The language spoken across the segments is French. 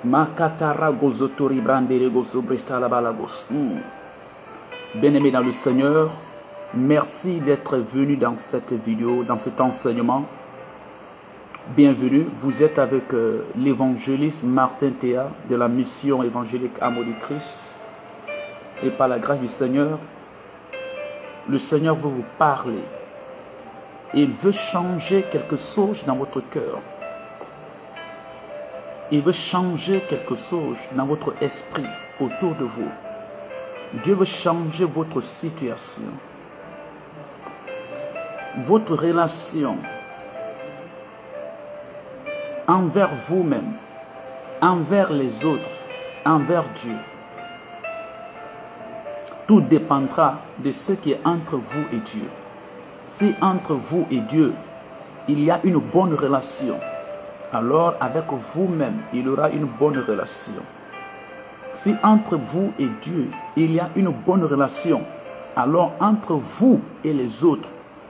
Makatara gozotori brandere gozo bresta la balagos. Bien-aimé dans le Seigneur, merci d'être venu dans cette vidéo, dans cet enseignement. Bienvenue, vous êtes avec l'évangéliste Martin Théa de la mission évangélique Amour du Christ. Et par la grâce du Seigneur, le Seigneur veut vous parler. Il veut changer quelque chose dans votre cœur. Il veut changer quelque chose dans votre esprit autour de vous. Dieu veut changer votre situation, votre relation envers vous-même, envers les autres, envers Dieu. Tout dépendra de ce qui est entre vous et Dieu. Si entre vous et Dieu, il y a une bonne relation, alors avec vous-même, il y aura une bonne relation. Si entre vous et Dieu, il y a une bonne relation, alors entre vous et les autres,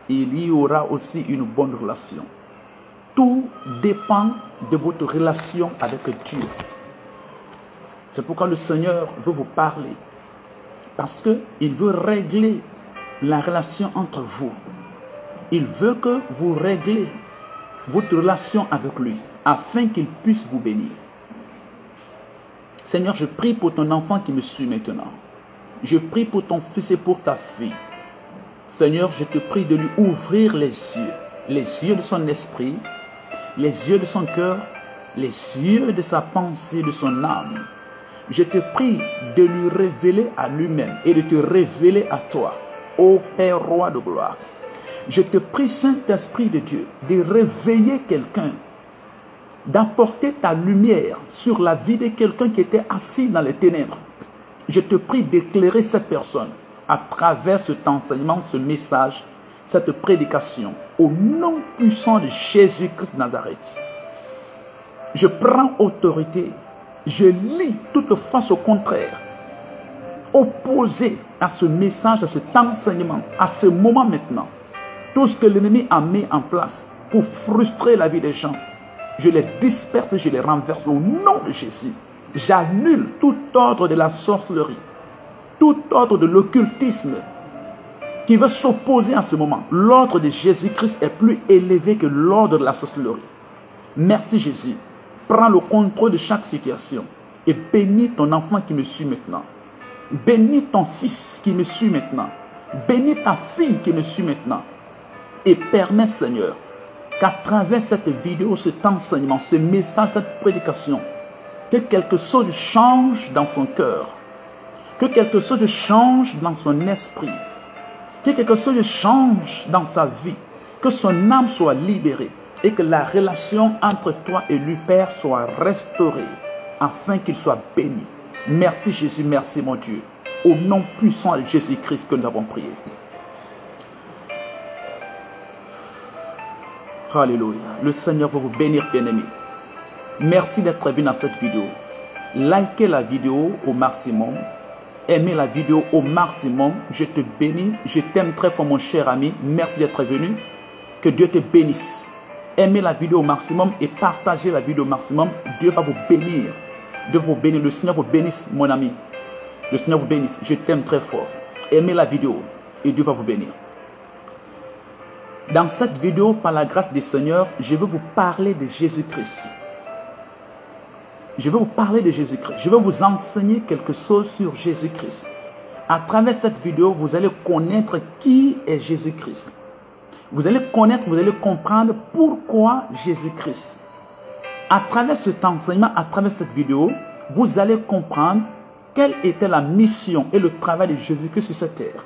il y aura aussi une bonne relation. Tout dépend de votre relation avec Dieu. C'est pourquoi le Seigneur veut vous parler. Parce qu'il veut régler la relation entre vous. Il veut que vous réglez votre relation avec lui, afin qu'il puisse vous bénir. Seigneur, je prie pour ton enfant qui me suit maintenant. Je prie pour ton fils et pour ta fille. Seigneur, je te prie de lui ouvrir les yeux de son esprit, les yeux de son cœur, les yeux de sa pensée, de son âme. Je te prie de lui révéler à lui-même et de te révéler à toi, ô Père roi de gloire. Je te prie, Saint-Esprit de Dieu, de réveiller quelqu'un, d'apporter ta lumière sur la vie de quelqu'un qui était assis dans les ténèbres. Je te prie d'éclairer cette personne à travers cet enseignement, ce message, cette prédication, au nom puissant de Jésus-Christ de Nazareth. Je prends autorité, je lis toute face au contraire, opposée à ce message, à cet enseignement, à ce moment maintenant. Tout ce que l'ennemi a mis en place pour frustrer la vie des gens, je les disperse et je les renverse au nom de Jésus. J'annule tout ordre de la sorcellerie, tout ordre de l'occultisme qui veut s'opposer à ce moment. L'ordre de Jésus-Christ est plus élevé que l'ordre de la sorcellerie. Merci Jésus. Prends le contrôle de chaque situation et bénis ton enfant qui me suit maintenant. Bénis ton fils qui me suit maintenant. Bénis ta fille qui me suit maintenant. Et permets, Seigneur, qu'à travers cette vidéo, cet enseignement, ce message, cette prédication, que quelque chose change dans son cœur, que quelque chose change dans son esprit, que quelque chose change dans sa vie, que son âme soit libérée et que la relation entre toi et lui, Père, soit restaurée afin qu'il soit béni. Merci Jésus, merci mon Dieu. Au nom puissant de Jésus-Christ que nous avons prié. Alléluia. Le Seigneur va vous bénir, bien-aimés. Merci d'être venu dans cette vidéo. Likez la vidéo au maximum. Aimez la vidéo au maximum. Je te bénis. Je t'aime très fort, mon cher ami. Merci d'être venu. Que Dieu te bénisse. Aimez la vidéo au maximum et partagez la vidéo au maximum. Dieu va vous bénir. Dieu va vous bénir. Le Seigneur vous bénisse, mon ami. Le Seigneur vous bénisse. Je t'aime très fort. Aimez la vidéo et Dieu va vous bénir. Dans cette vidéo, par la grâce du Seigneur, je vais vous parler de Jésus-Christ. Je vais vous parler de Jésus-Christ. Je vais vous enseigner quelque chose sur Jésus-Christ. À travers cette vidéo, vous allez connaître qui est Jésus-Christ. Vous allez connaître, vous allez comprendre pourquoi Jésus-Christ. À travers cet enseignement, à travers cette vidéo, vous allez comprendre quelle était la mission et le travail de Jésus-Christ sur cette terre.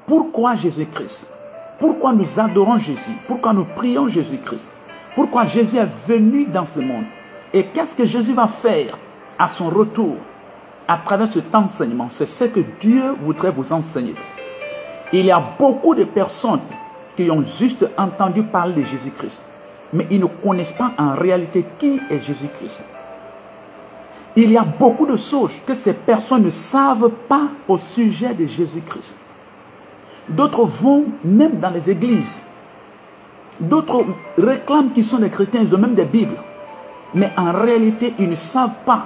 Pourquoi Jésus-Christ? Pourquoi nous adorons Jésus? Pourquoi nous prions Jésus-Christ? Pourquoi Jésus est venu dans ce monde? Et qu'est-ce que Jésus va faire à son retour? À travers cet enseignement, c'est ce que Dieu voudrait vous enseigner. Il y a beaucoup de personnes qui ont juste entendu parler de Jésus-Christ, mais ils ne connaissent pas en réalité qui est Jésus-Christ. Il y a beaucoup de choses que ces personnes ne savent pas au sujet de Jésus-Christ. D'autres vont même dans les églises. D'autres réclament qu'ils sont des chrétiens, ils ont même des Bibles. Mais en réalité, ils ne savent pas.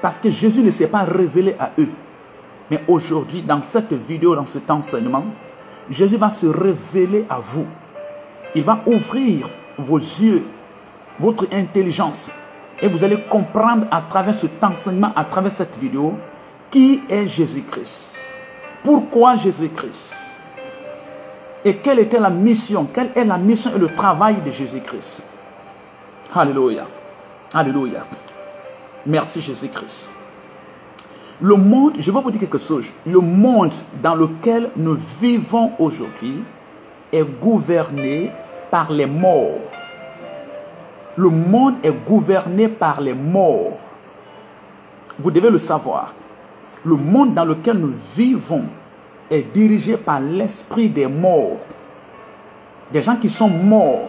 Parce que Jésus ne s'est pas révélé à eux. Mais aujourd'hui, dans cette vidéo, dans cet enseignement, Jésus va se révéler à vous. Il va ouvrir vos yeux, votre intelligence. Et vous allez comprendre à travers cet enseignement, à travers cette vidéo, qui est Jésus-Christ. Pourquoi Jésus-Christ? Et quelle était la mission? Quelle est la mission et le travail de Jésus-Christ? Alléluia. Alléluia. Merci Jésus-Christ. Le monde, je vais vous dire quelque chose. Le monde dans lequel nous vivons aujourd'hui est gouverné par les morts. Le monde est gouverné par les morts. Vous devez le savoir. Le monde dans lequel nous vivons est dirigé par l'esprit des morts. Des gens qui sont morts.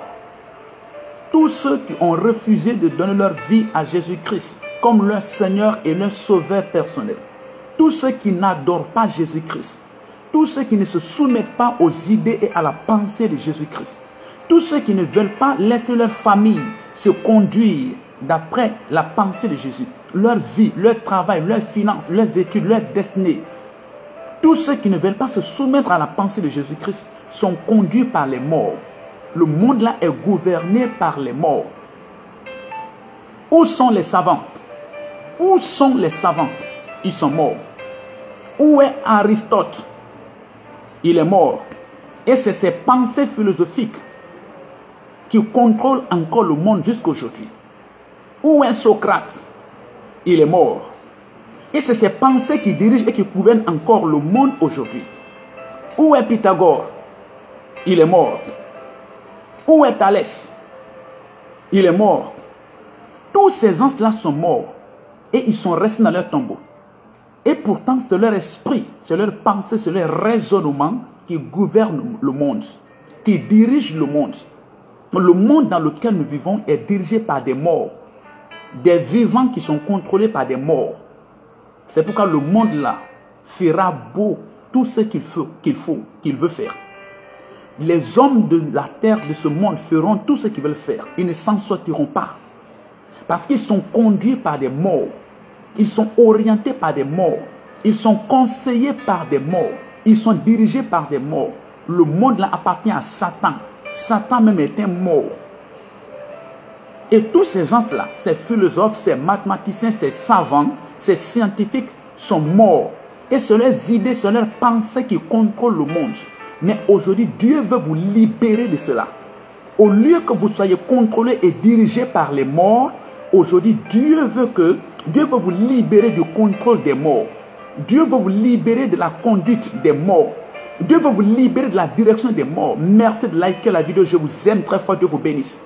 Tous ceux qui ont refusé de donner leur vie à Jésus-Christ comme leur Seigneur et leur Sauveur personnel. Tous ceux qui n'adorent pas Jésus-Christ. Tous ceux qui ne se soumettent pas aux idées et à la pensée de Jésus-Christ. Tous ceux qui ne veulent pas laisser leur famille se conduire d'après la pensée de Jésus. Leur vie, leur travail, leurs finances, leurs études, leur destinée. Tous ceux qui ne veulent pas se soumettre à la pensée de Jésus-Christ sont conduits par les morts. Le monde là est gouverné par les morts. Où sont les savants? Où sont les savants? Ils sont morts. Où est Aristote? Il est mort. Et c'est ses pensées philosophiques qui contrôlent encore le monde jusqu'aujourd'hui. Où est Socrate? Il est mort. Et c'est ses pensées qui dirigent et qui gouvernent encore le monde aujourd'hui. Où est Pythagore? Il est mort. Où est Thalès? Il est mort. Tous ces gens-là sont morts. Et ils sont restés dans leur tombeau. Et pourtant, c'est leur esprit, c'est leur pensée, c'est leur raisonnement qui gouverne le monde, qui dirige le monde. Le monde dans lequel nous vivons est dirigé par des morts. Des vivants qui sont contrôlés par des morts. C'est pourquoi le monde là fera beau tout ce qu'il veut faire. Les hommes de la terre, de ce monde, feront tout ce qu'ils veulent faire. Ils ne s'en sortiront pas. Parce qu'ils sont conduits par des morts. Ils sont orientés par des morts. Ils sont conseillés par des morts. Ils sont dirigés par des morts. Le monde là appartient à Satan. Satan même est un mort. Et tous ces gens-là, ces philosophes, ces mathématiciens, ces savants, ces scientifiques sont morts. Et c'est leurs idées, c'est leurs pensées qui contrôlent le monde. Mais aujourd'hui, Dieu veut vous libérer de cela. Au lieu que vous soyez contrôlés et dirigés par les morts, aujourd'hui, Dieu veut vous libérer du contrôle des morts. Dieu veut vous libérer de la conduite des morts. Dieu veut vous libérer de la direction des morts. Merci de liker la vidéo. Je vous aime très fort. Dieu vous bénisse.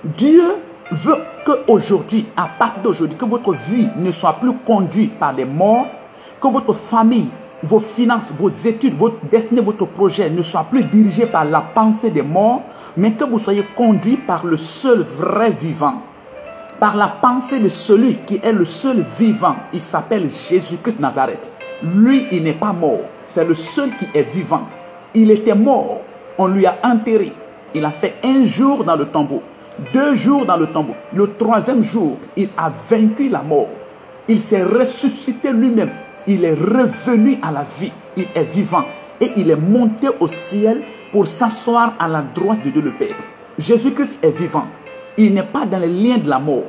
Dieu veut qu'aujourd'hui, à partir d'aujourd'hui, que votre vie ne soit plus conduite par les morts, que votre famille, vos finances, vos études, votre destinée, votre projet ne soient plus dirigés par la pensée des morts, mais que vous soyez conduits par le seul vrai vivant. Par la pensée de celui qui est le seul vivant. Il s'appelle Jésus-Christ Nazareth. Lui, il n'est pas mort. C'est le seul qui est vivant. Il était mort. On lui a enterré. Il a fait 1 jour dans le tombeau. 2 jours dans le tombeau. Le 3e jour, il a vaincu la mort. Il s'est ressuscité lui-même. Il est revenu à la vie. Il est vivant. Et il est monté au ciel pour s'asseoir à la droite de Dieu le Père. Jésus-Christ est vivant. Il n'est pas dans les liens de la mort.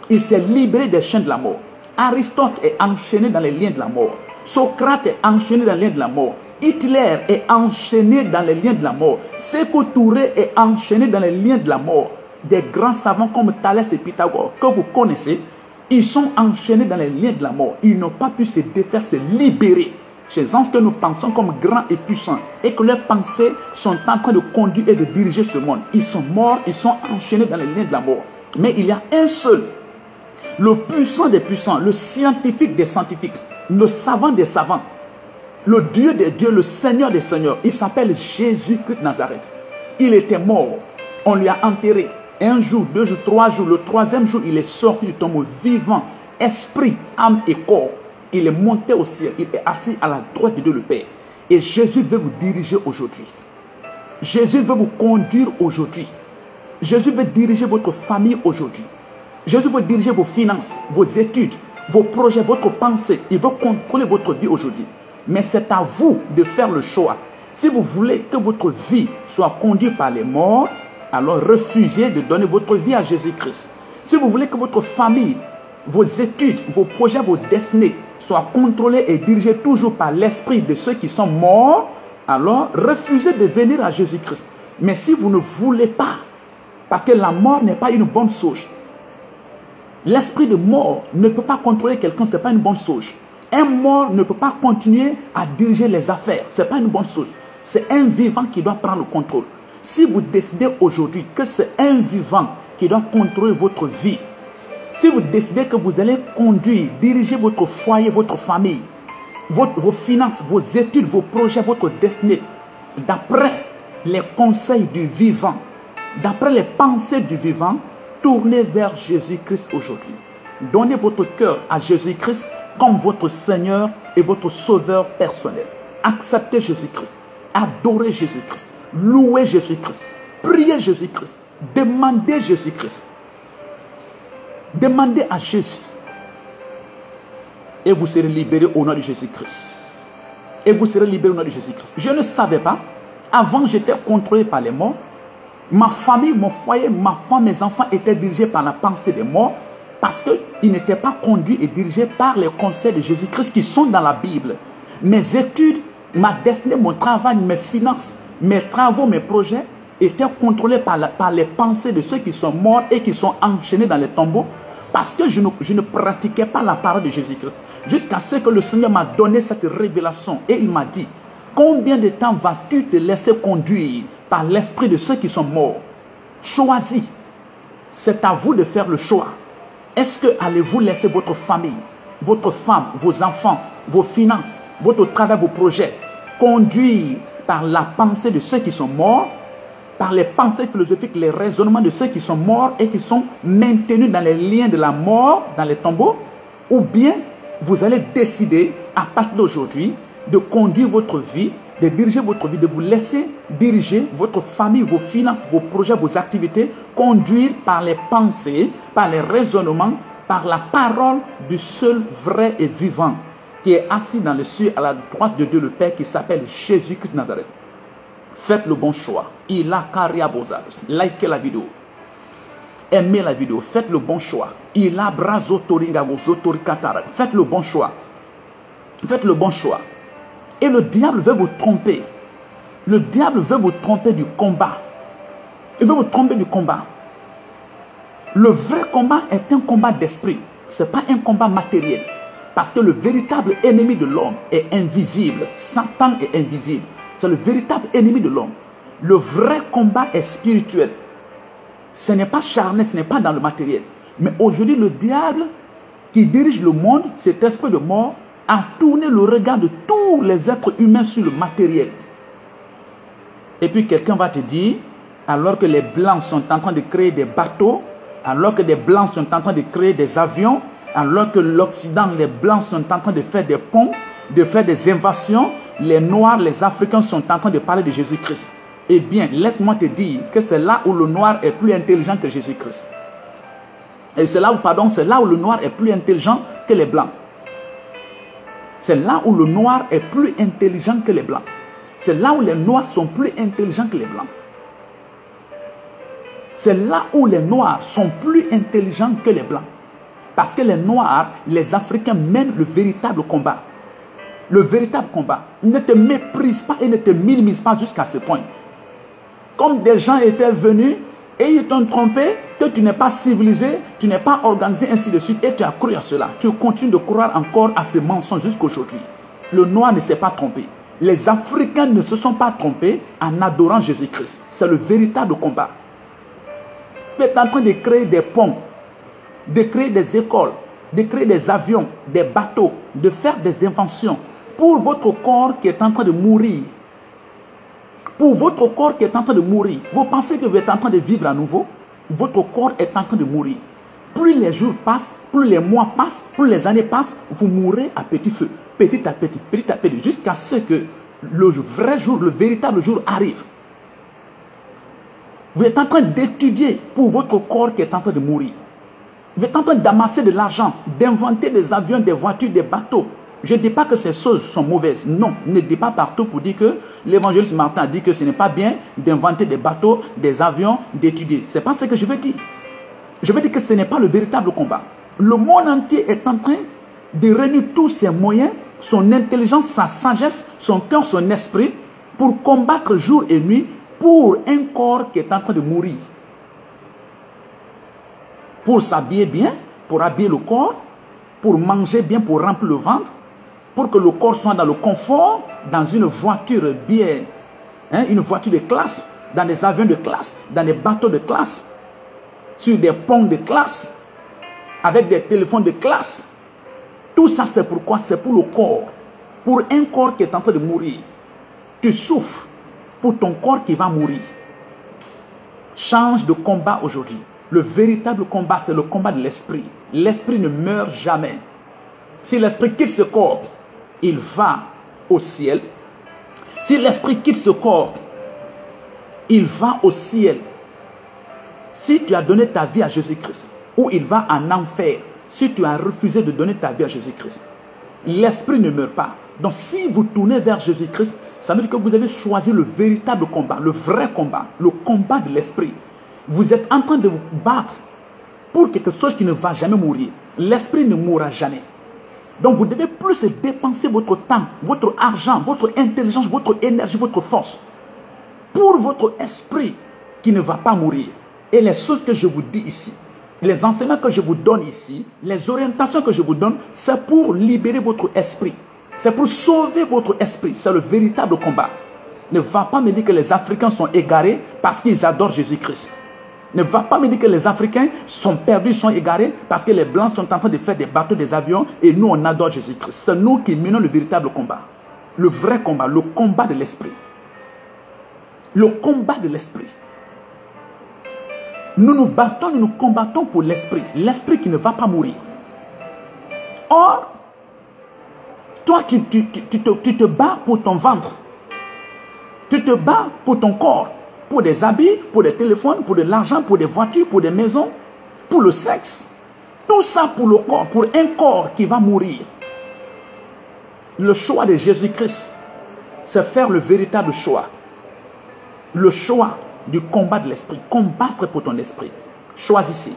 Il s'est libéré des chaînes de la mort. Aristote est enchaîné dans les liens de la mort. Socrate est enchaîné dans les liens de la mort. Hitler est enchaîné dans les liens de la mort. Sékou Touré est enchaîné dans les liens de la mort. Des grands savants comme Thalès et Pythagore, que vous connaissez, ils sont enchaînés dans les liens de la mort. Ils n'ont pas pu se défaire, se libérer. Ces gens que nous pensons comme grands et puissants et que leurs pensées sont en train de conduire et de diriger ce monde. Ils sont morts, ils sont enchaînés dans les liens de la mort. Mais il y a un seul, le puissant des puissants, le scientifique des scientifiques, le savant des savants, le Dieu des dieux, le Seigneur des seigneurs. Il s'appelle Jésus-Christ Nazareth. Il était mort, on lui a enterré. 1 jour, 2 jours, 3 jours. Le 3e jour, il est sorti du tombeau vivant, esprit, âme et corps. Il est monté au ciel. Il est assis à la droite de Dieu le Père. Et Jésus veut vous diriger aujourd'hui. Jésus veut vous conduire aujourd'hui. Jésus veut diriger votre famille aujourd'hui. Jésus veut diriger vos finances, vos études, vos projets, votre pensée. Il veut contrôler votre vie aujourd'hui. Mais c'est à vous de faire le choix. Si vous voulez que votre vie soit conduite par les morts, alors refusez de donner votre vie à Jésus-Christ. Si vous voulez que votre famille, vos études, vos projets, vos destinées soient contrôlés et dirigés toujours par l'esprit de ceux qui sont morts, alors refusez de venir à Jésus-Christ. Mais si vous ne voulez pas, parce que la mort n'est pas une bonne chose, l'esprit de mort ne peut pas contrôler quelqu'un, ce n'est pas une bonne chose. Un mort ne peut pas continuer à diriger les affaires, ce n'est pas une bonne chose. C'est un vivant qui doit prendre le contrôle. Si vous décidez aujourd'hui que c'est un vivant qui doit contrôler votre vie, si vous décidez que vous allez conduire, diriger votre foyer, votre famille, vos finances, vos études, vos projets, votre destinée, d'après les conseils du vivant, d'après les pensées du vivant, tournez vers Jésus-Christ aujourd'hui. Donnez votre cœur à Jésus-Christ comme votre Seigneur et votre Sauveur personnel. Acceptez Jésus-Christ. Adorez Jésus-Christ. Louez Jésus-Christ. Priez Jésus-Christ. Demandez Jésus-Christ. Demandez à Jésus. Et vous serez libérés au nom de Jésus-Christ. Et vous serez libérés au nom de Jésus-Christ. Je ne savais pas. Avant, j'étais contrôlé par les morts. Ma famille, mon foyer, ma femme, mes enfants étaient dirigés par la pensée des morts parce qu'ils n'étaient pas conduits et dirigés par les conseils de Jésus-Christ qui sont dans la Bible. Mes études, ma destinée, mon travail, mes finances, mes travaux, mes projets étaient contrôlés par les pensées de ceux qui sont morts et qui sont enchaînés dans les tombeaux parce que je ne pratiquais pas la parole de Jésus-Christ. Jusqu'à ce que le Seigneur m'a donné cette révélation et il m'a dit: combien de temps vas-tu te laisser conduire par l'esprit de ceux qui sont morts? Choisis. C'est à vous de faire le choix. Est-ce que allez-vous laisser votre famille, votre femme, vos enfants, vos finances, votre travail, vos projets conduire par la pensée de ceux qui sont morts, par les pensées philosophiques, les raisonnements de ceux qui sont morts et qui sont maintenus dans les liens de la mort, dans les tombeaux? Ou bien vous allez décider à partir d'aujourd'hui de conduire votre vie, de diriger votre vie, de vous laisser diriger votre famille, vos finances, vos projets, vos activités, conduire par les pensées, par les raisonnements, par la parole du seul vrai et vivant qui est assis dans les cieux à la droite de Dieu le Père, qui s'appelle Jésus-Christ de Nazareth. Faites le bon choix. Il a carrière bozage. Likez la vidéo. Aimez la vidéo. Faites le bon choix. Il a brazotoringagozotorikatara. Faites le bon choix. Faites le bon choix. Et le diable veut vous tromper. Le diable veut vous tromper du combat. Il veut vous tromper du combat. Le vrai combat est un combat d'esprit. Ce n'est pas un combat matériel. Parce que le véritable ennemi de l'homme est invisible. Satan est invisible. C'est le véritable ennemi de l'homme. Le vrai combat est spirituel. Ce n'est pas charnel, ce n'est pas dans le matériel. Mais aujourd'hui, le diable qui dirige le monde, cet esprit de mort, a tourné le regard de tous les êtres humains sur le matériel. Et puis quelqu'un va te dire, alors que les Blancs sont en train de créer des bateaux, alors que les Blancs sont en train de créer des avions, alors que l'Occident, les Blancs sont en train de faire des ponts, de faire des invasions, les Noirs, les Africains sont en train de parler de Jésus-Christ. Eh bien, laisse-moi te dire que c'est là où le Noir est plus intelligent que Jésus-Christ. Et c'est là où, c'est là où le Noir est plus intelligent que les Blancs. C'est là où le Noir est plus intelligent que les Blancs. C'est là où les Noirs sont plus intelligents que les Blancs. C'est là où les Noirs sont plus intelligents que les Blancs. Parce que les Noirs, les Africains mènent le véritable combat. Le véritable combat. Ne te méprise pas et ne te minimise pas jusqu'à ce point. Comme des gens étaient venus et ils t'ont trompé, que tu n'es pas civilisé, tu n'es pas organisé, ainsi de suite, et tu as cru à cela. Tu continues de croire encore à ces mensonges jusqu'aujourd'hui. Le Noir ne s'est pas trompé. Les Africains ne se sont pas trompés en adorant Jésus-Christ. C'est le véritable combat. Tu es en train de créer des ponts, de créer des écoles, de créer des avions, des bateaux, de faire des inventions pour votre corps qui est en train de mourir. Pour votre corps qui est en train de mourir. Vous pensez que vous êtes en train de vivre à nouveau? Votre corps est en train de mourir. Plus les jours passent, plus les mois passent, plus les années passent, vous mourrez à petit feu. Petit à petit, jusqu'à ce que le vrai jour, le véritable jour arrive. Vous êtes en train d'étudier pour votre corps qui est en train de mourir. Vous êtes en train d'amasser de l'argent, d'inventer des avions, des voitures, des bateaux. Je ne dis pas que ces choses sont mauvaises. Non, ne dis pas partout pour dire que l'évangéliste Martin a dit que ce n'est pas bien d'inventer des bateaux, des avions, d'étudier. Ce n'est pas ce que je veux dire. Je veux dire que ce n'est pas le véritable combat. Le monde entier est en train de réunir tous ses moyens, son intelligence, sa sagesse, son cœur, son esprit, pour combattre jour et nuit pour un corps qui est en train de mourir. Pour s'habiller bien, pour habiller le corps, pour manger bien, pour remplir le ventre, pour que le corps soit dans le confort, dans une voiture bien, une voiture de classe, dans des avions de classe, dans des bateaux de classe, sur des ponts de classe, avec des téléphones de classe. Tout ça, c'est pourquoi? C'est pour le corps. Pour un corps qui est en train de mourir. Tu souffres pour ton corps qui va mourir. Change de combat aujourd'hui. Le véritable combat, c'est le combat de l'esprit. L'esprit ne meurt jamais. Si l'esprit quitte ce corps, il va au ciel. Si l'esprit quitte ce corps, il va au ciel. Si tu as donné ta vie à Jésus-Christ, ou il va en enfer, si tu as refusé de donner ta vie à Jésus-Christ, l'esprit ne meurt pas. Donc si vous tournez vers Jésus-Christ, ça veut dire que vous avez choisi le véritable combat, le vrai combat, le combat de l'esprit. Vous êtes en train de vous battre pour quelque chose qui ne va jamais mourir. L'esprit ne mourra jamais. Donc vous devez plus dépenser votre temps, votre argent, votre intelligence, votre énergie, votre force pour votre esprit qui ne va pas mourir. Et les choses que je vous dis ici, les enseignements que je vous donne ici, les orientations que je vous donne, c'est pour libérer votre esprit. C'est pour sauver votre esprit. C'est le véritable combat. Ne va pas me dire que les Africains sont égarés parce qu'ils adorent Jésus-Christ. Ne va pas me dire que les Africains sont perdus, sont égarés parce que les Blancs sont en train de faire des bateaux, des avions et nous on adore Jésus-Christ. C'est nous qui menons le véritable combat. Le vrai combat, le combat de l'esprit. Le combat de l'esprit. Nous nous battons, nous nous combattons pour l'esprit. L'esprit qui ne va pas mourir. Or, toi tu te bats pour ton ventre. Tu te bats pour ton corps. Pour des habits, pour des téléphones, pour de l'argent, pour des voitures, pour des maisons, pour le sexe. Tout ça pour le corps, pour un corps qui va mourir. Le choix de Jésus-Christ, c'est faire le véritable choix. Le choix du combat de l'esprit. Combattre pour ton esprit. Choisissez.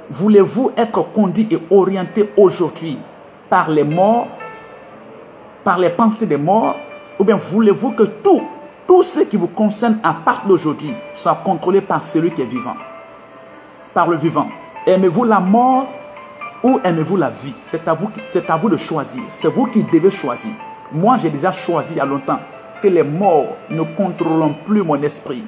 Voulez-vous être conduit et orienté aujourd'hui par les morts, par les pensées des morts, ou bien voulez-vous que tout ce qui vous concerne à partir d'aujourd'hui soit contrôlé par celui qui est vivant. Par le vivant. Aimez-vous la mort ou aimez-vous la vie? C'est à vous de choisir. C'est vous qui devez choisir. Moi, j'ai déjà choisi il y a longtemps que les morts ne contrôleront plus mon esprit.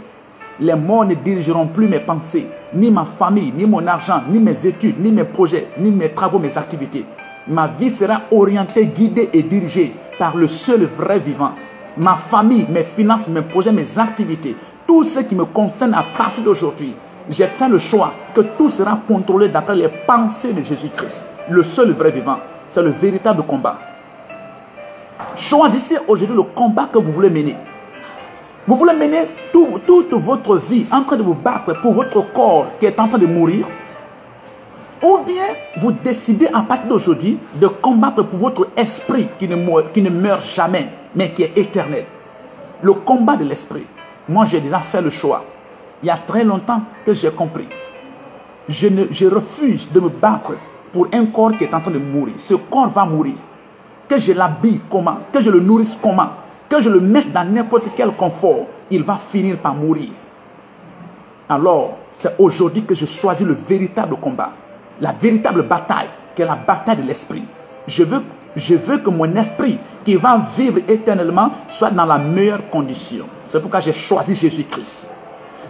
Les morts ne dirigeront plus mes pensées, ni ma famille, ni mon argent, ni mes études, ni mes projets, ni mes travaux, mes activités. Ma vie sera orientée, guidée et dirigée par le seul vrai vivant. Ma famille, mes finances, mes projets, mes activités, tout ce qui me concerne à partir d'aujourd'hui, j'ai fait le choix que tout sera contrôlé d'après les pensées de Jésus-Christ. Le seul vrai vivant, c'est le véritable combat. Choisissez aujourd'hui le combat que vous voulez mener. Vous voulez mener toute votre vie en train de vous battre pour votre corps qui est en train de mourir, ou bien vous décidez à partir d'aujourd'hui de combattre pour votre esprit qui ne meurt jamais, mais qui est éternel. Le combat de l'esprit. Moi, j'ai déjà fait le choix. Il y a très longtemps que j'ai compris. Je refuse de me battre pour un corps qui est en train de mourir. Ce corps va mourir. Que je l'habille comment? Que je le nourrisse comment? Que je le mette dans n'importe quel confort, il va finir par mourir. Alors, c'est aujourd'hui que je choisis le véritable combat. La véritable bataille, qui est la bataille de l'esprit. Je veux que mon esprit, qui va vivre éternellement, soit dans la meilleure condition. C'est pourquoi j'ai choisi Jésus-Christ.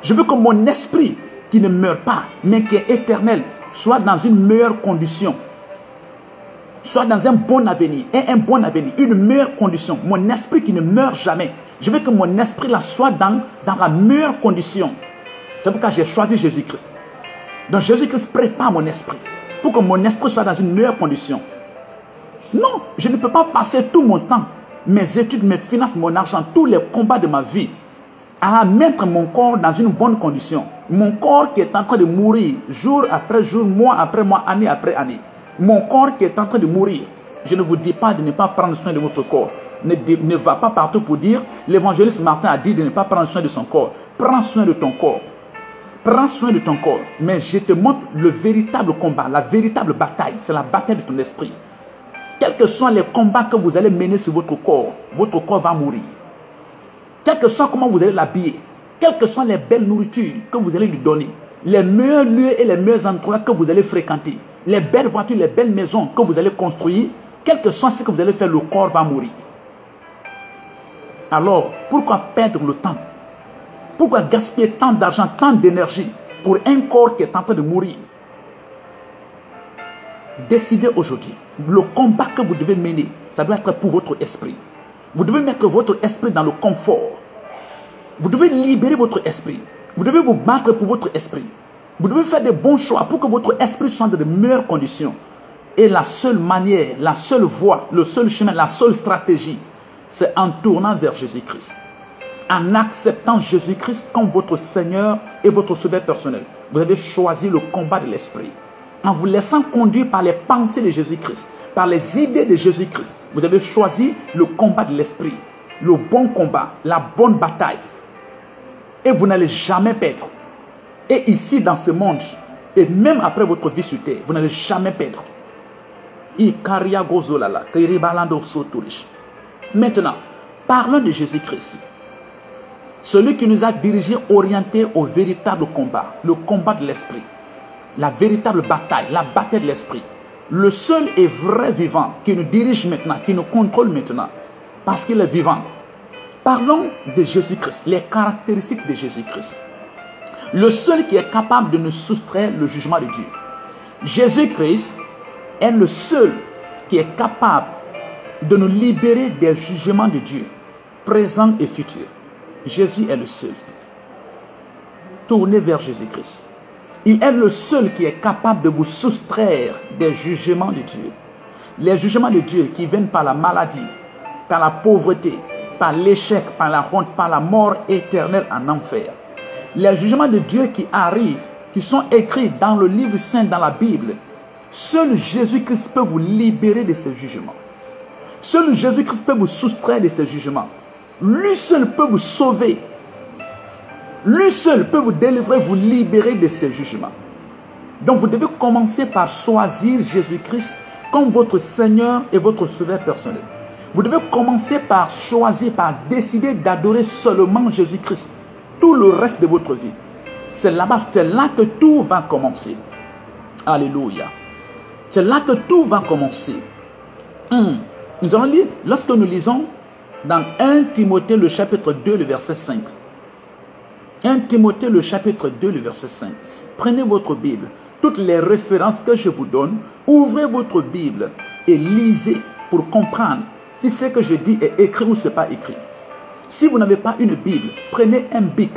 Je veux que mon esprit, qui ne meurt pas, mais qui est éternel, soit dans une meilleure condition. Soit dans un bon avenir, une meilleure condition. Mon esprit qui ne meurt jamais. Je veux que mon esprit là soit dans la meilleure condition. C'est pourquoi j'ai choisi Jésus-Christ. Donc Jésus-Christ prépare mon esprit pour que mon esprit soit dans une meilleure condition. Non, je ne peux pas passer tout mon temps, mes études, mes finances, mon argent, tous les combats de ma vie à mettre mon corps dans une bonne condition. Mon corps qui est en train de mourir jour après jour, mois après mois, année après année. Mon corps qui est en train de mourir. Je ne vous dis pas de ne pas prendre soin de votre corps. Ne va pas partout pour dire, l'évangéliste Martin a dit de ne pas prendre soin de son corps. Prends soin de ton corps. Prends soin de ton corps. Mais je te montre le véritable combat, la véritable bataille. C'est la bataille de ton esprit. Quels que soient les combats que vous allez mener sur votre corps va mourir. Quel que soit comment vous allez l'habiller, quelles que soient les belles nourritures que vous allez lui donner, les meilleurs lieux et les meilleurs endroits que vous allez fréquenter, les belles voitures, les belles maisons que vous allez construire, quel que soit ce que vous allez faire, le corps va mourir. Alors, pourquoi perdre le temps? Pourquoi gaspiller tant d'argent, tant d'énergie pour un corps qui est en train de mourir? Décidez aujourd'hui, le combat que vous devez mener, ça doit être pour votre esprit. Vous devez mettre votre esprit dans le confort. Vous devez libérer votre esprit. Vous devez vous battre pour votre esprit. Vous devez faire des bons choix pour que votre esprit soit dans de meilleures conditions. Et la seule manière, la seule voie, le seul chemin, la seule stratégie, c'est en tournant vers Jésus-Christ. En acceptant Jésus-Christ comme votre Seigneur et votre Sauveur personnel. Vous avez choisi le combat de l'esprit. En vous laissant conduire par les pensées de Jésus-Christ, par les idées de Jésus-Christ, vous avez choisi le combat de l'esprit, le bon combat, la bonne bataille. Et vous n'allez jamais perdre. Et ici, dans ce monde, et même après votre vie sur terre, vous n'allez jamais perdre. Maintenant, parlons de Jésus-Christ. Celui qui nous a dirigés, orientés au véritable combat, le combat de l'esprit. La véritable bataille, la bataille de l'esprit. Le seul et vrai vivant qui nous dirige maintenant, qui nous contrôle maintenant, parce qu'il est vivant. Parlons de Jésus-Christ, les caractéristiques de Jésus-Christ. Le seul qui est capable de nous soustraire le jugement de Dieu. Jésus-Christ est le seul qui est capable de nous libérer des jugements de Dieu, présents et futurs. Jésus est le seul. Tournez vers Jésus-Christ. Il est le seul qui est capable de vous soustraire des jugements de Dieu. Les jugements de Dieu qui viennent par la maladie, par la pauvreté, par l'échec, par la honte, par la mort éternelle en enfer. Les jugements de Dieu qui arrivent, qui sont écrits dans le livre saint, dans la Bible. Seul Jésus-Christ peut vous libérer de ces jugements. Seul Jésus-Christ peut vous soustraire de ces jugements. Lui seul peut vous sauver. Lui seul peut vous délivrer, vous libérer de ces jugements. Donc vous devez commencer par choisir Jésus-Christ comme votre Seigneur et votre Sauveur personnel. Vous devez commencer par choisir, par décider d'adorer seulement Jésus-Christ tout le reste de votre vie. C'est là-bas, c'est là que tout va commencer. Alléluia. C'est là que tout va commencer. Nous allons lire, lorsque nous lisons dans 1 Timothée le chapitre 2, le verset 5. 1 Timothée le chapitre 2, le verset 5. Prenez votre Bible. Toutes les références que je vous donne, ouvrez votre Bible et lisez pour comprendre si ce que je dis est écrit ou ce n'est pas écrit. Si vous n'avez pas une Bible, prenez un bic.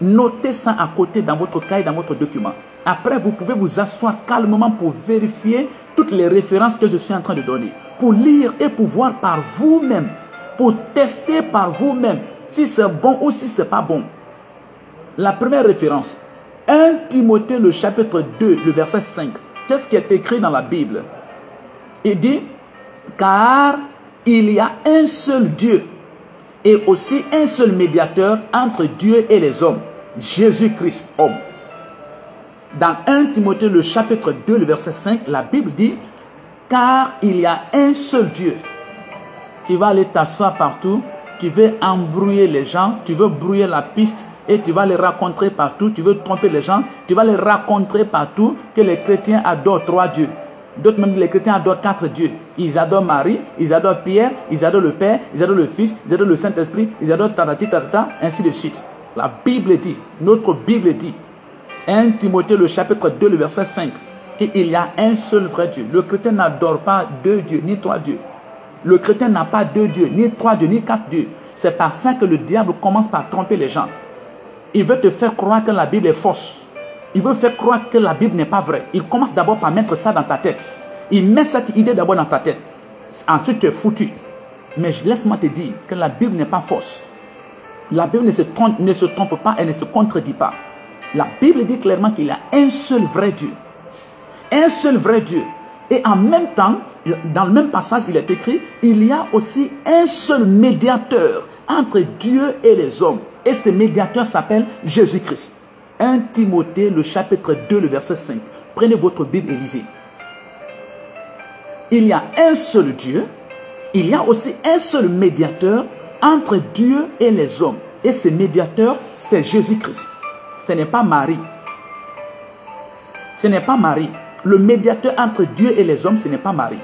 Notez ça à côté dans votre cahier, dans votre document. Après, vous pouvez vous asseoir calmement pour vérifier toutes les références que je suis en train de donner. Pour lire et pour voir par vous-même. Pour tester par vous-même si c'est bon ou si ce n'est pas bon. La première référence, 1 Timothée le chapitre 2, le verset 5. Qu'est-ce qui est écrit dans la Bible? Il dit, car il y a un seul Dieu et aussi un seul médiateur entre Dieu et les hommes, Jésus-Christ, homme. Dans 1 Timothée le chapitre 2, le verset 5, la Bible dit, car il y a un seul Dieu. Tu vas aller t'asseoir partout, tu veux embrouiller les gens, tu veux brouiller la piste et tu vas les rencontrer partout, tu veux tromper les gens, tu vas les rencontrer partout que les chrétiens adorent 3 dieux. D'autres même les chrétiens adorent 4 dieux. Ils adorent Marie, ils adorent Pierre, ils adorent le Père, ils adorent le Fils, ils adorent le Saint-Esprit, ils adorent Tarati, Tarata, ainsi de suite. La Bible dit, notre Bible dit, 1 Timothée le chapitre 2, le verset 5, qu'il y a un seul vrai Dieu. Le chrétien n'adore pas 2 dieux, ni 3 dieux. Le chrétien n'a pas 2 dieux, ni 3 dieux, ni 4 dieux. C'est par ça que le diable commence par tromper les gens. Il veut te faire croire que la Bible est fausse. Il veut faire croire que la Bible n'est pas vraie. Il commence d'abord par mettre ça dans ta tête. Il met cette idée d'abord dans ta tête. Ensuite, tu es foutu. Mais laisse-moi te dire que la Bible n'est pas fausse. La Bible ne se trompe pas, elle ne se contredit pas. La Bible dit clairement qu'il y a un seul vrai Dieu. Un seul vrai Dieu. Et en même temps, dans le même passage, il est écrit, il y a aussi un seul médiateur entre Dieu et les hommes. Et ce médiateur s'appelle Jésus-Christ. 1 Timothée, le chapitre 2, le verset 5. Prenez votre Bible et lisez. Il y a un seul Dieu. Il y a aussi un seul médiateur entre Dieu et les hommes. Et ce médiateur, c'est Jésus-Christ. Ce n'est pas Marie. Ce n'est pas Marie. Le médiateur entre Dieu et les hommes, ce n'est pas Marie.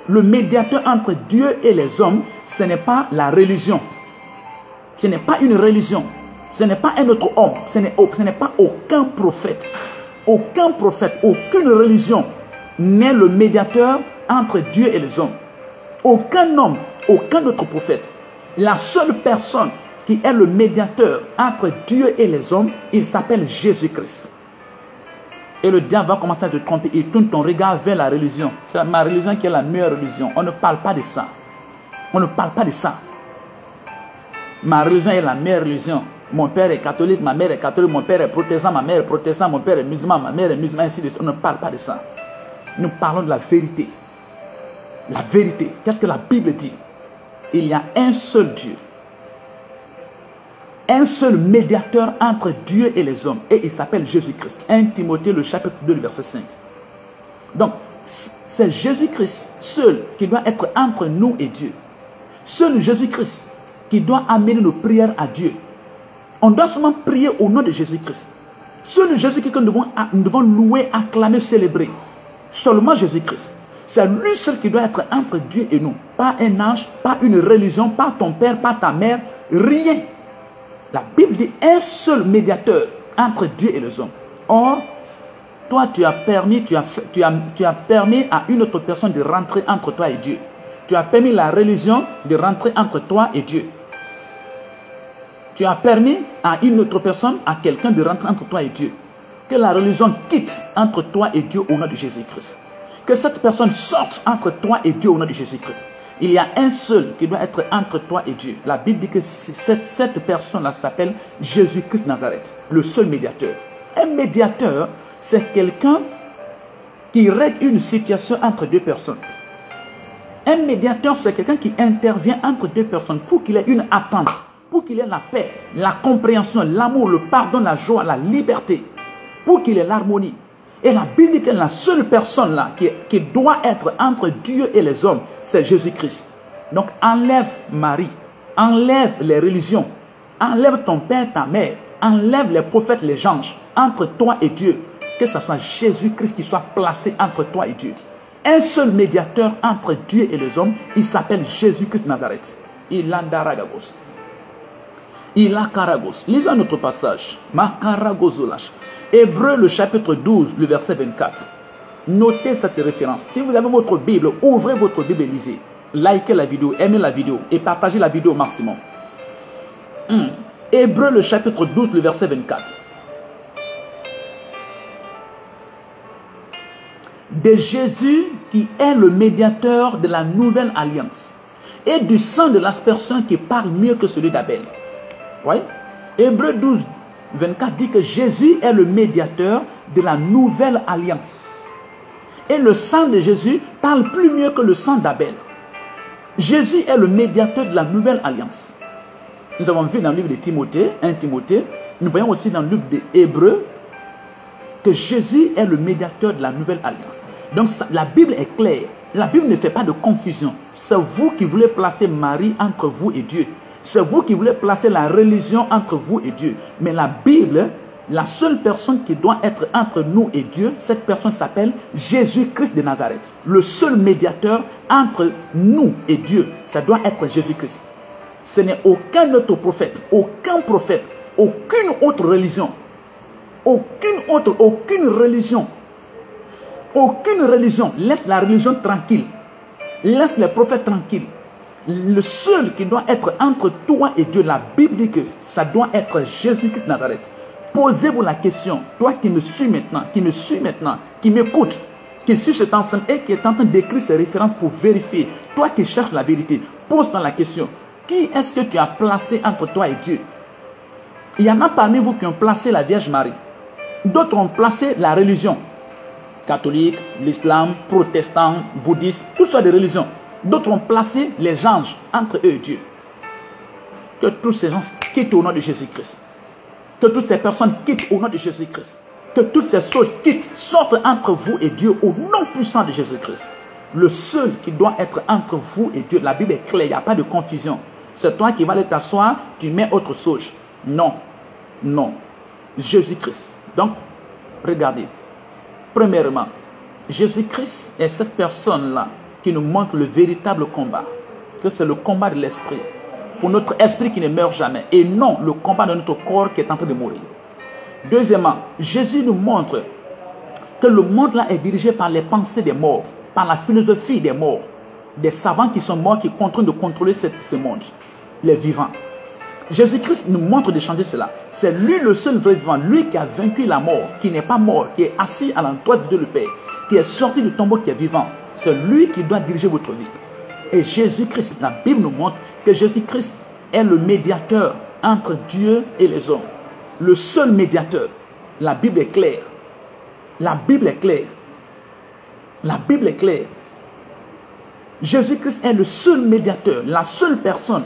Le médiateur entre Dieu et les hommes, ce n'est pas la religion. Ce n'est pas une religion. Ce n'est pas un autre homme. Ce n'est pas aucun prophète. Aucun prophète, aucune religion n'est le médiateur entre Dieu et les hommes. Aucun homme, aucun autre prophète. La seule personne qui est le médiateur entre Dieu et les hommes, il s'appelle Jésus-Christ. Et le diable va commencer à te tromper. Il tourne ton regard vers la religion. C'est ma religion qui est la meilleure religion. On ne parle pas de ça. On ne parle pas de ça. Ma religion est la meilleure religion. Mon père est catholique, ma mère est catholique, mon père est protestant, ma mère est protestante, mon père est musulman, ma mère est musulmane, ainsi de suite. On ne parle pas de ça. Nous parlons de la vérité. La vérité. Qu'est-ce que la Bible dit? Il y a un seul Dieu. Un seul médiateur entre Dieu et les hommes. Et il s'appelle Jésus-Christ. 1 Timothée, le chapitre 2, le verset 5. Donc, c'est Jésus-Christ seul qui doit être entre nous et Dieu. Seul Jésus-Christ qui doit amener nos prières à Dieu. On doit seulement prier au nom de Jésus-Christ. Seul Jésus-Christ que nous devons louer, acclamer, célébrer. Seulement Jésus-Christ. C'est lui seul qui doit être entre Dieu et nous. Pas un ange, pas une religion, pas ton père, pas ta mère, rien. La Bible dit un seul médiateur entre Dieu et les hommes. Or, toi, tu as permis à une autre personne de rentrer entre toi et Dieu. Tu as permis la religion de rentrer entre toi et Dieu. Tu as permis à une autre personne, à quelqu'un de rentrer entre toi et Dieu. Que la religion quitte entre toi et Dieu au nom de Jésus-Christ. Que cette personne sorte entre toi et Dieu au nom de Jésus-Christ. Il y a un seul qui doit être entre toi et Dieu. La Bible dit que cette personne-là s'appelle Jésus-Christ Nazareth, le seul médiateur. Un médiateur, c'est quelqu'un qui règle une situation entre deux personnes. Un médiateur, c'est quelqu'un qui intervient entre deux personnes pour qu'il ait une attente, pour qu'il ait la paix, la compréhension, l'amour, le pardon, la joie, la liberté, pour qu'il ait l'harmonie. Et la Bible dit que la seule personne là qui doit être entre Dieu et les hommes, c'est Jésus-Christ. Donc enlève Marie, enlève les religions, enlève ton père, ta mère, enlève les prophètes, les anges, entre toi et Dieu. Que ce soit Jésus-Christ qui soit placé entre toi et Dieu. Un seul médiateur entre Dieu et les hommes, il s'appelle Jésus-Christ Nazareth. Ilandaragagos. Ilakaragos. Lisons un autre passage. Makaragosolash. Hébreux, le chapitre 12, le verset 24. Notez cette référence. Si vous avez votre Bible, ouvrez votre Bible et lisez. Likez la vidéo, aimez la vidéo et partagez la vidéo au maximum. Hébreux, le chapitre 12, le verset 24. De Jésus qui est le médiateur de la nouvelle alliance et du sang de l'aspersion qui parle mieux que celui d'Abel. Oui? Hébreux 12, 24 dit que Jésus est le médiateur de la nouvelle alliance. Et le sang de Jésus parle plus mieux que le sang d'Abel. Jésus est le médiateur de la nouvelle alliance. Nous avons vu dans le livre de Timothée, 1 Timothée, nous voyons aussi dans le livre des Hébreux que Jésus est le médiateur de la nouvelle alliance. Donc la Bible est claire. La Bible ne fait pas de confusion. C'est vous qui voulez placer Marie entre vous et Dieu. C'est vous qui voulez placer la religion entre vous et Dieu. Mais la Bible, la seule personne qui doit être entre nous et Dieu, cette personne s'appelle Jésus-Christ de Nazareth. Le seul médiateur entre nous et Dieu, ça doit être Jésus-Christ. Ce n'est aucun autre prophète, aucun prophète, aucune autre religion, aucune religion. Laisse la religion tranquille. Laisse les prophètes tranquilles. Le seul qui doit être entre toi et Dieu, la Bible dit que ça doit être Jésus-Christ de Nazareth. Posez-vous la question, toi qui me suis maintenant, qui m'écoute, qui suit cet enseignement et qui est en train d'écrire ses références pour vérifier, toi qui cherches la vérité, pose-toi la question, qui est-ce que tu as placé entre toi et Dieu? Il y en a parmi vous qui ont placé la Vierge Marie. D'autres ont placé la religion. Catholique, l'islam, protestant, bouddhiste, toutes sortes de religions. D'autres ont placé les anges entre eux et Dieu. Que tous ces gens quittent au nom de Jésus-Christ. Que toutes ces personnes quittent au nom de Jésus-Christ. Que toutes ces choses quittent, sortent entre vous et Dieu au nom puissant de Jésus-Christ. Le seul qui doit être entre vous et Dieu, la Bible est claire, il n'y a pas de confusion. C'est toi qui vas aller t'asseoir, tu mets autre chose. Non, non. Jésus-Christ. Donc, regardez. Premièrement, Jésus-Christ est cette personne-là qui nous montre le véritable combat. Que c'est le combat de l'esprit. Pour notre esprit qui ne meurt jamais. Et non le combat de notre corps qui est en train de mourir. Deuxièmement, Jésus nous montre que le monde-là est dirigé par les pensées des morts, par la philosophie des morts, des savants qui sont morts, qui continuent de contrôler ce monde, les vivants. Jésus-Christ nous montre de changer cela. C'est lui le seul vrai vivant, lui qui a vaincu la mort, qui n'est pas mort, qui est assis à l'endroit de Dieu le Père, qui est sorti du tombeau, qui est vivant. C'est lui qui doit diriger votre vie. Et Jésus-Christ, la Bible nous montre que Jésus-Christ est le médiateur entre Dieu et les hommes. Le seul médiateur. La Bible est claire. La Bible est claire. La Bible est claire. Jésus-Christ est le seul médiateur, la seule personne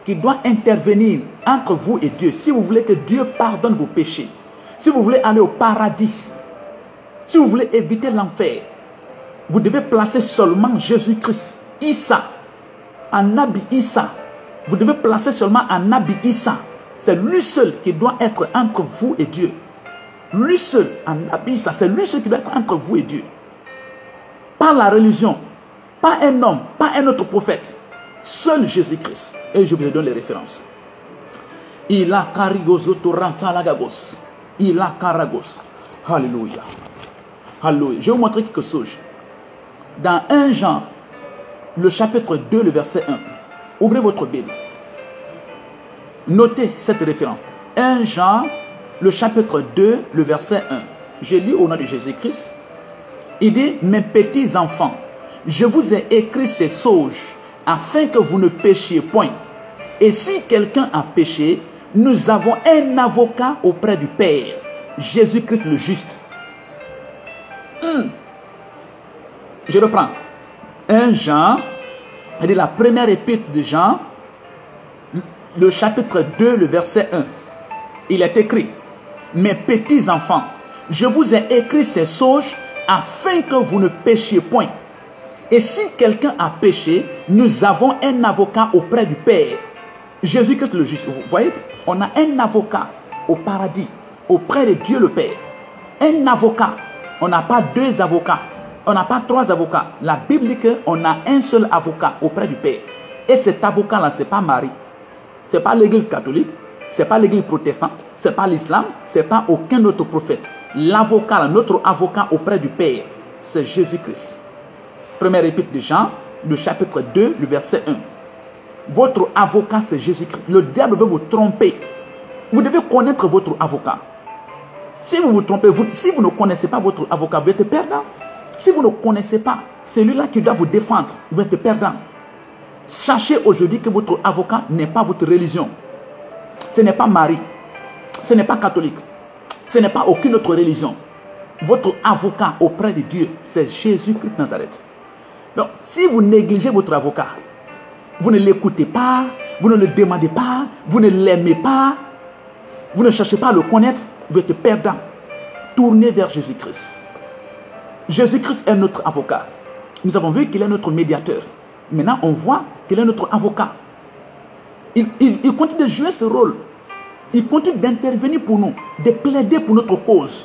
qui doit intervenir entre vous et Dieu. Si vous voulez que Dieu pardonne vos péchés, si vous voulez aller au paradis, si vous voulez éviter l'enfer, vous devez placer seulement Jésus-Christ, Issa, Anabi Issa. Vous devez placer seulement Anabi Issa. C'est lui seul qui doit être entre vous et Dieu. Lui seul, Anabi Issa, c'est lui seul qui doit être entre vous et Dieu. Pas la religion, pas un homme, pas un autre prophète. Seul Jésus-Christ. Et je vous donne les références. Il a carigozoto rantalagabos. Il a caragos. Alléluia. Alléluia. Je vais vous montrer quelque chose. Dans 1 Jean, le chapitre 2, le verset 1. Ouvrez votre Bible. Notez cette référence. 1 Jean, le chapitre 2, le verset 1. Je lis au nom de Jésus-Christ. Il dit, mes petits enfants, je vous ai écrit ces choses afin que vous ne péchiez point. Et si quelqu'un a péché, nous avons un avocat auprès du Père, Jésus-Christ le juste. Je reprends. 1 Jean, c'est la première épître de Jean, le chapitre 2, le verset 1. Il est écrit, mes petits enfants, je vous ai écrit ces choses afin que vous ne péchiez point. Et si quelqu'un a péché, nous avons un avocat auprès du Père, Jésus-Christ le juste. Vous voyez, on a un avocat au paradis, auprès de Dieu le Père. Un avocat. On n'a pas 2 avocats. On n'a pas 3 avocats. La Bible dit qu'on a un seul avocat auprès du Père. Et cet avocat-là, ce n'est pas Marie. Ce n'est pas l'église catholique. Ce n'est pas l'église protestante. Ce n'est pas l'islam. Ce n'est pas aucun autre prophète. L'avocat, notre avocat auprès du Père, c'est Jésus-Christ. Première épître de Jean, le chapitre 2, le verset 1. Votre avocat, c'est Jésus-Christ. Le diable veut vous tromper. Vous devez connaître votre avocat. Si vous vous trompez, si vous ne connaissez pas votre avocat, vous êtes perdant. Si vous ne connaissez pas celui-là qui doit vous défendre, vous êtes perdant. Sachez aujourd'hui que votre avocat n'est pas votre religion. Ce n'est pas Marie. Ce n'est pas catholique. Ce n'est pas aucune autre religion. Votre avocat auprès de Dieu, c'est Jésus-Christ de Nazareth. Donc, si vous négligez votre avocat, vous ne l'écoutez pas, vous ne le demandez pas, vous ne l'aimez pas, vous ne cherchez pas à le connaître, vous êtes perdant. Tournez vers Jésus-Christ. Jésus-Christ est notre avocat. Nous avons vu qu'il est notre médiateur. Maintenant, on voit qu'il est notre avocat. Il continue de jouer ce rôle. Il continue d'intervenir pour nous, de plaider pour notre cause.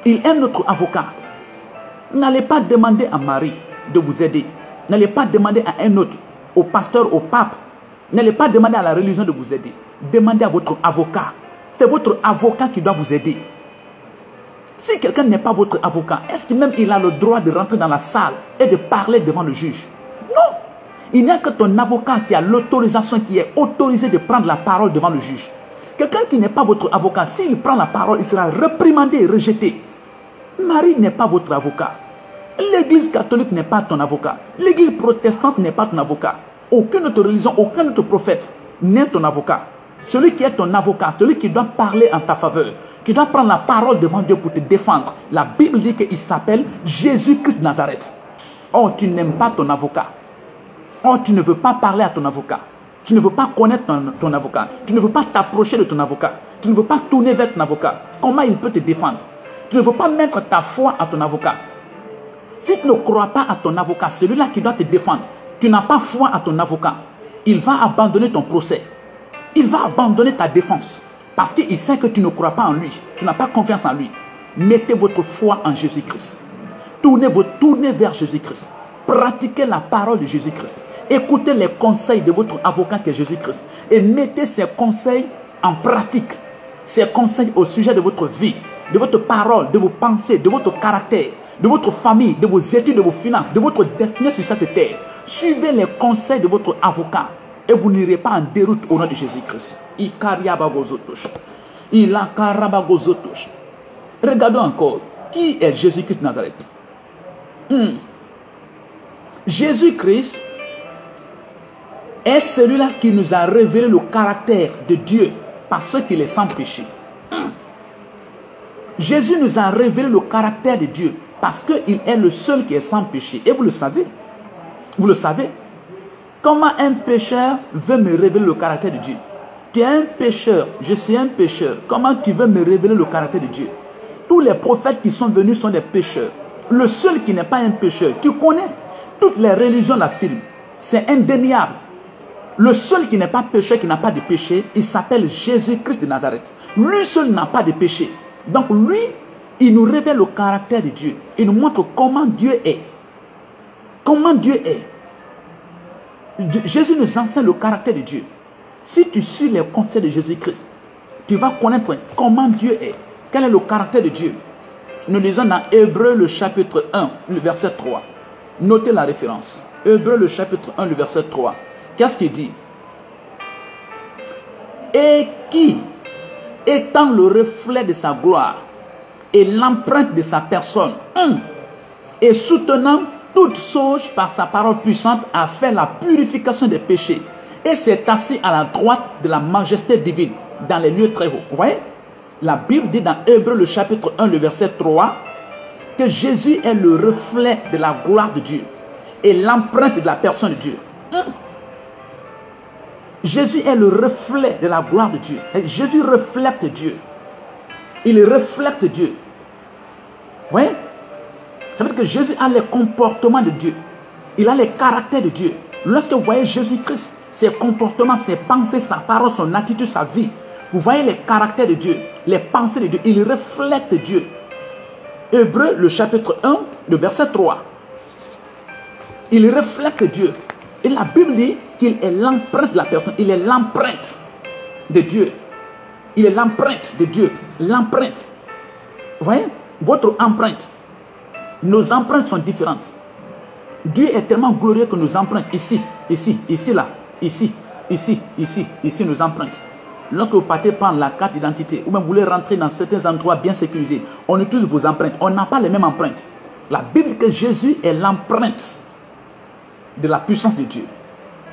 Il est notre avocat. N'allez pas demander à Marie de vous aider. N'allez pas demander à un autre, au pasteur, au pape. N'allez pas demander à la religion de vous aider. Demandez à votre avocat. C'est votre avocat qui doit vous aider. Si quelqu'un n'est pas votre avocat, est-ce que même il a le droit de rentrer dans la salle et de parler devant le juge? Non. Il n'y a que ton avocat qui a l'autorisation, qui est autorisé de prendre la parole devant le juge. Quelqu'un qui n'est pas votre avocat, s'il prend la parole, il sera reprimandé et rejeté. Marie n'est pas votre avocat. L'église catholique n'est pas ton avocat. L'église protestante n'est pas ton avocat. Aucune autre religion, aucun autre prophète n'est ton avocat. celui qui est ton avocat, celui qui doit parler en ta faveur, qui doit prendre la parole devant Dieu pour te défendre. La Bible dit qu'il s'appelle Jésus-Christ de Nazareth. Oh, tu n'aimes pas ton avocat. Oh, tu ne veux pas parler à ton avocat. Tu ne veux pas connaître ton avocat. Tu ne veux pas t'approcher de ton avocat. Tu ne veux pas tourner vers ton avocat. Comment il peut te défendre? Tu ne veux pas mettre ta foi à ton avocat. Si tu ne crois pas à ton avocat, celui-là qui doit te défendre, tu n'as pas foi à ton avocat, il va abandonner ton procès. Il va abandonner ta défense. Parce qu'il sait que tu ne crois pas en lui. Tu n'as pas confiance en lui. Mettez votre foi en Jésus-Christ. Tournez vers Jésus-Christ. Pratiquez la parole de Jésus-Christ. Écoutez les conseils de votre avocat qui est Jésus-Christ. Et mettez ces conseils en pratique. Ces conseils au sujet de votre vie, de votre parole, de vos pensées, de votre caractère, de votre famille, de vos études, de vos finances, de votre destinée sur cette terre. Suivez les conseils de votre avocat et vous n'irez pas en déroute au nom de Jésus-Christ. Regardons encore. Qui est Jésus-Christ de Nazareth? Jésus-Christ est celui-là qui nous a révélé le caractère de Dieu parce qu'il est sans péché. Jésus nous a révélé le caractère de Dieu parce qu'il est le seul qui est sans péché. Et vous le savez. Vous le savez. Comment un pécheur veut me révéler le caractère de Dieu? Tu es un pécheur, je suis un pécheur. Comment tu veux me révéler le caractère de Dieu? Tous les prophètes qui sont venus sont des pécheurs. Le seul qui n'est pas un pécheur, tu connais. Toutes les religions l'affirment. C'est indéniable. Le seul qui n'est pas pécheur, qui n'a pas de péché, il s'appelle Jésus-Christ de Nazareth. Lui seul n'a pas de péché. Donc lui, il nous révèle le caractère de Dieu. Il nous montre comment Dieu est. Comment Dieu est. Jésus nous enseigne le caractère de Dieu. Si tu suis les conseils de Jésus-Christ, tu vas connaître comment Dieu est. Quel est le caractère de Dieu? Nous lisons dans Hébreux le chapitre 1, le verset 3. Notez la référence. Hébreux le chapitre 1, le verset 3. Qu'est-ce qu'il dit? Et qui, étant le reflet de sa gloire et l'empreinte de sa personne, et soutenant toutes choses par sa parole puissante, a fait la purification des péchés et s'est assis à la droite de la majesté divine dans les lieux très hauts. Vous voyez? La Bible dit dans Hébreux le chapitre 1, le verset 3, que Jésus est le reflet de la gloire de Dieu et l'empreinte de la personne de Dieu. Jésus est le reflet de la gloire de Dieu. Et Jésus reflète Dieu. Il reflète Dieu. Vous voyez? Ça veut dire que Jésus a les comportements de Dieu. Il a les caractères de Dieu. Lorsque vous voyez Jésus-Christ, ses comportements, ses pensées, sa parole, son attitude, sa vie, vous voyez les caractères de Dieu, les pensées de Dieu. Il reflète Dieu. Hébreux, le chapitre 1, le verset 3. Il reflète Dieu. Et la Bible dit qu'il est l'empreinte de la personne. Il est l'empreinte de Dieu. Il est l'empreinte de Dieu. L'empreinte. Vous voyez? Votre empreinte. Nos empreintes sont différentes. Dieu est tellement glorieux que nos empreintes, ici, là, ici, nos empreintes. Lorsque vous partez prendre la carte d'identité, ou même vous voulez rentrer dans certains endroits bien sécurisés, on utilise vos empreintes. On n'a pas les mêmes empreintes. La Bible dit que Jésus est l'empreinte de la puissance de Dieu,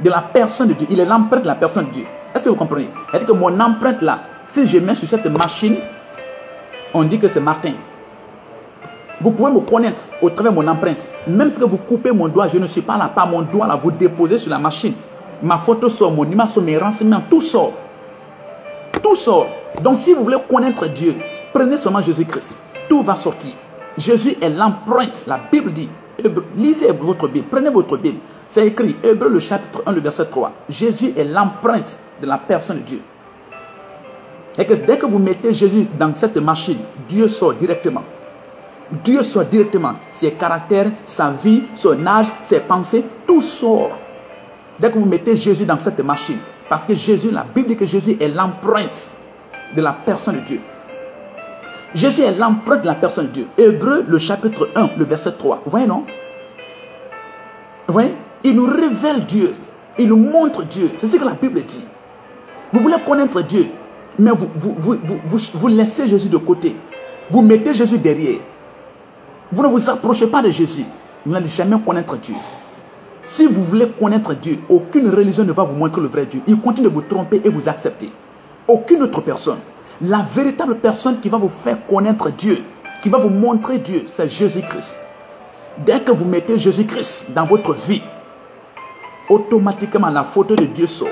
de la personne de Dieu. Il est l'empreinte de la personne de Dieu. Est-ce que vous comprenez? C'est-à-dire que mon empreinte là, si je mets sur cette machine, on dit que c'est Martin. Vous pouvez me connaître au travers de mon empreinte. Même si vous coupez mon doigt, je ne suis pas là, pas mon doigt là, vous déposez sur la machine. Ma photo sort, mon image sort, mes renseignements, tout sort. Tout sort. Donc si vous voulez connaître Dieu, prenez seulement Jésus-Christ. Tout va sortir. Jésus est l'empreinte. La Bible dit, lisez votre Bible, prenez votre Bible. C'est écrit, Hébreux le chapitre 1, le verset 3. Jésus est l'empreinte de la personne de Dieu. Et que dès que vous mettez Jésus dans cette machine, Dieu sort directement. Dieu sort directement. Ses caractères, sa vie, son âge, ses pensées, tout sort. Dès que vous mettez Jésus dans cette machine. Parce que Jésus, la Bible dit que Jésus est l'empreinte de la personne de Dieu. Jésus est l'empreinte de la personne de Dieu. Hébreux, le chapitre 1, le verset 3. Vous voyez, non? Vous voyez? Il nous révèle Dieu. Il nous montre Dieu. C'est ce que la Bible dit. Vous voulez connaître Dieu, mais vous laissez Jésus de côté. Vous mettez Jésus derrière. Vous ne vous approchez pas de Jésus. Vous n'allez jamais connaître Dieu. Si vous voulez connaître Dieu, aucune religion ne va vous montrer le vrai Dieu. Il continue de vous tromper et vous accepter. Aucune autre personne. La véritable personne qui va vous faire connaître Dieu, qui va vous montrer Dieu, c'est Jésus-Christ. Dès que vous mettez Jésus-Christ dans votre vie, automatiquement la photo de Dieu sort,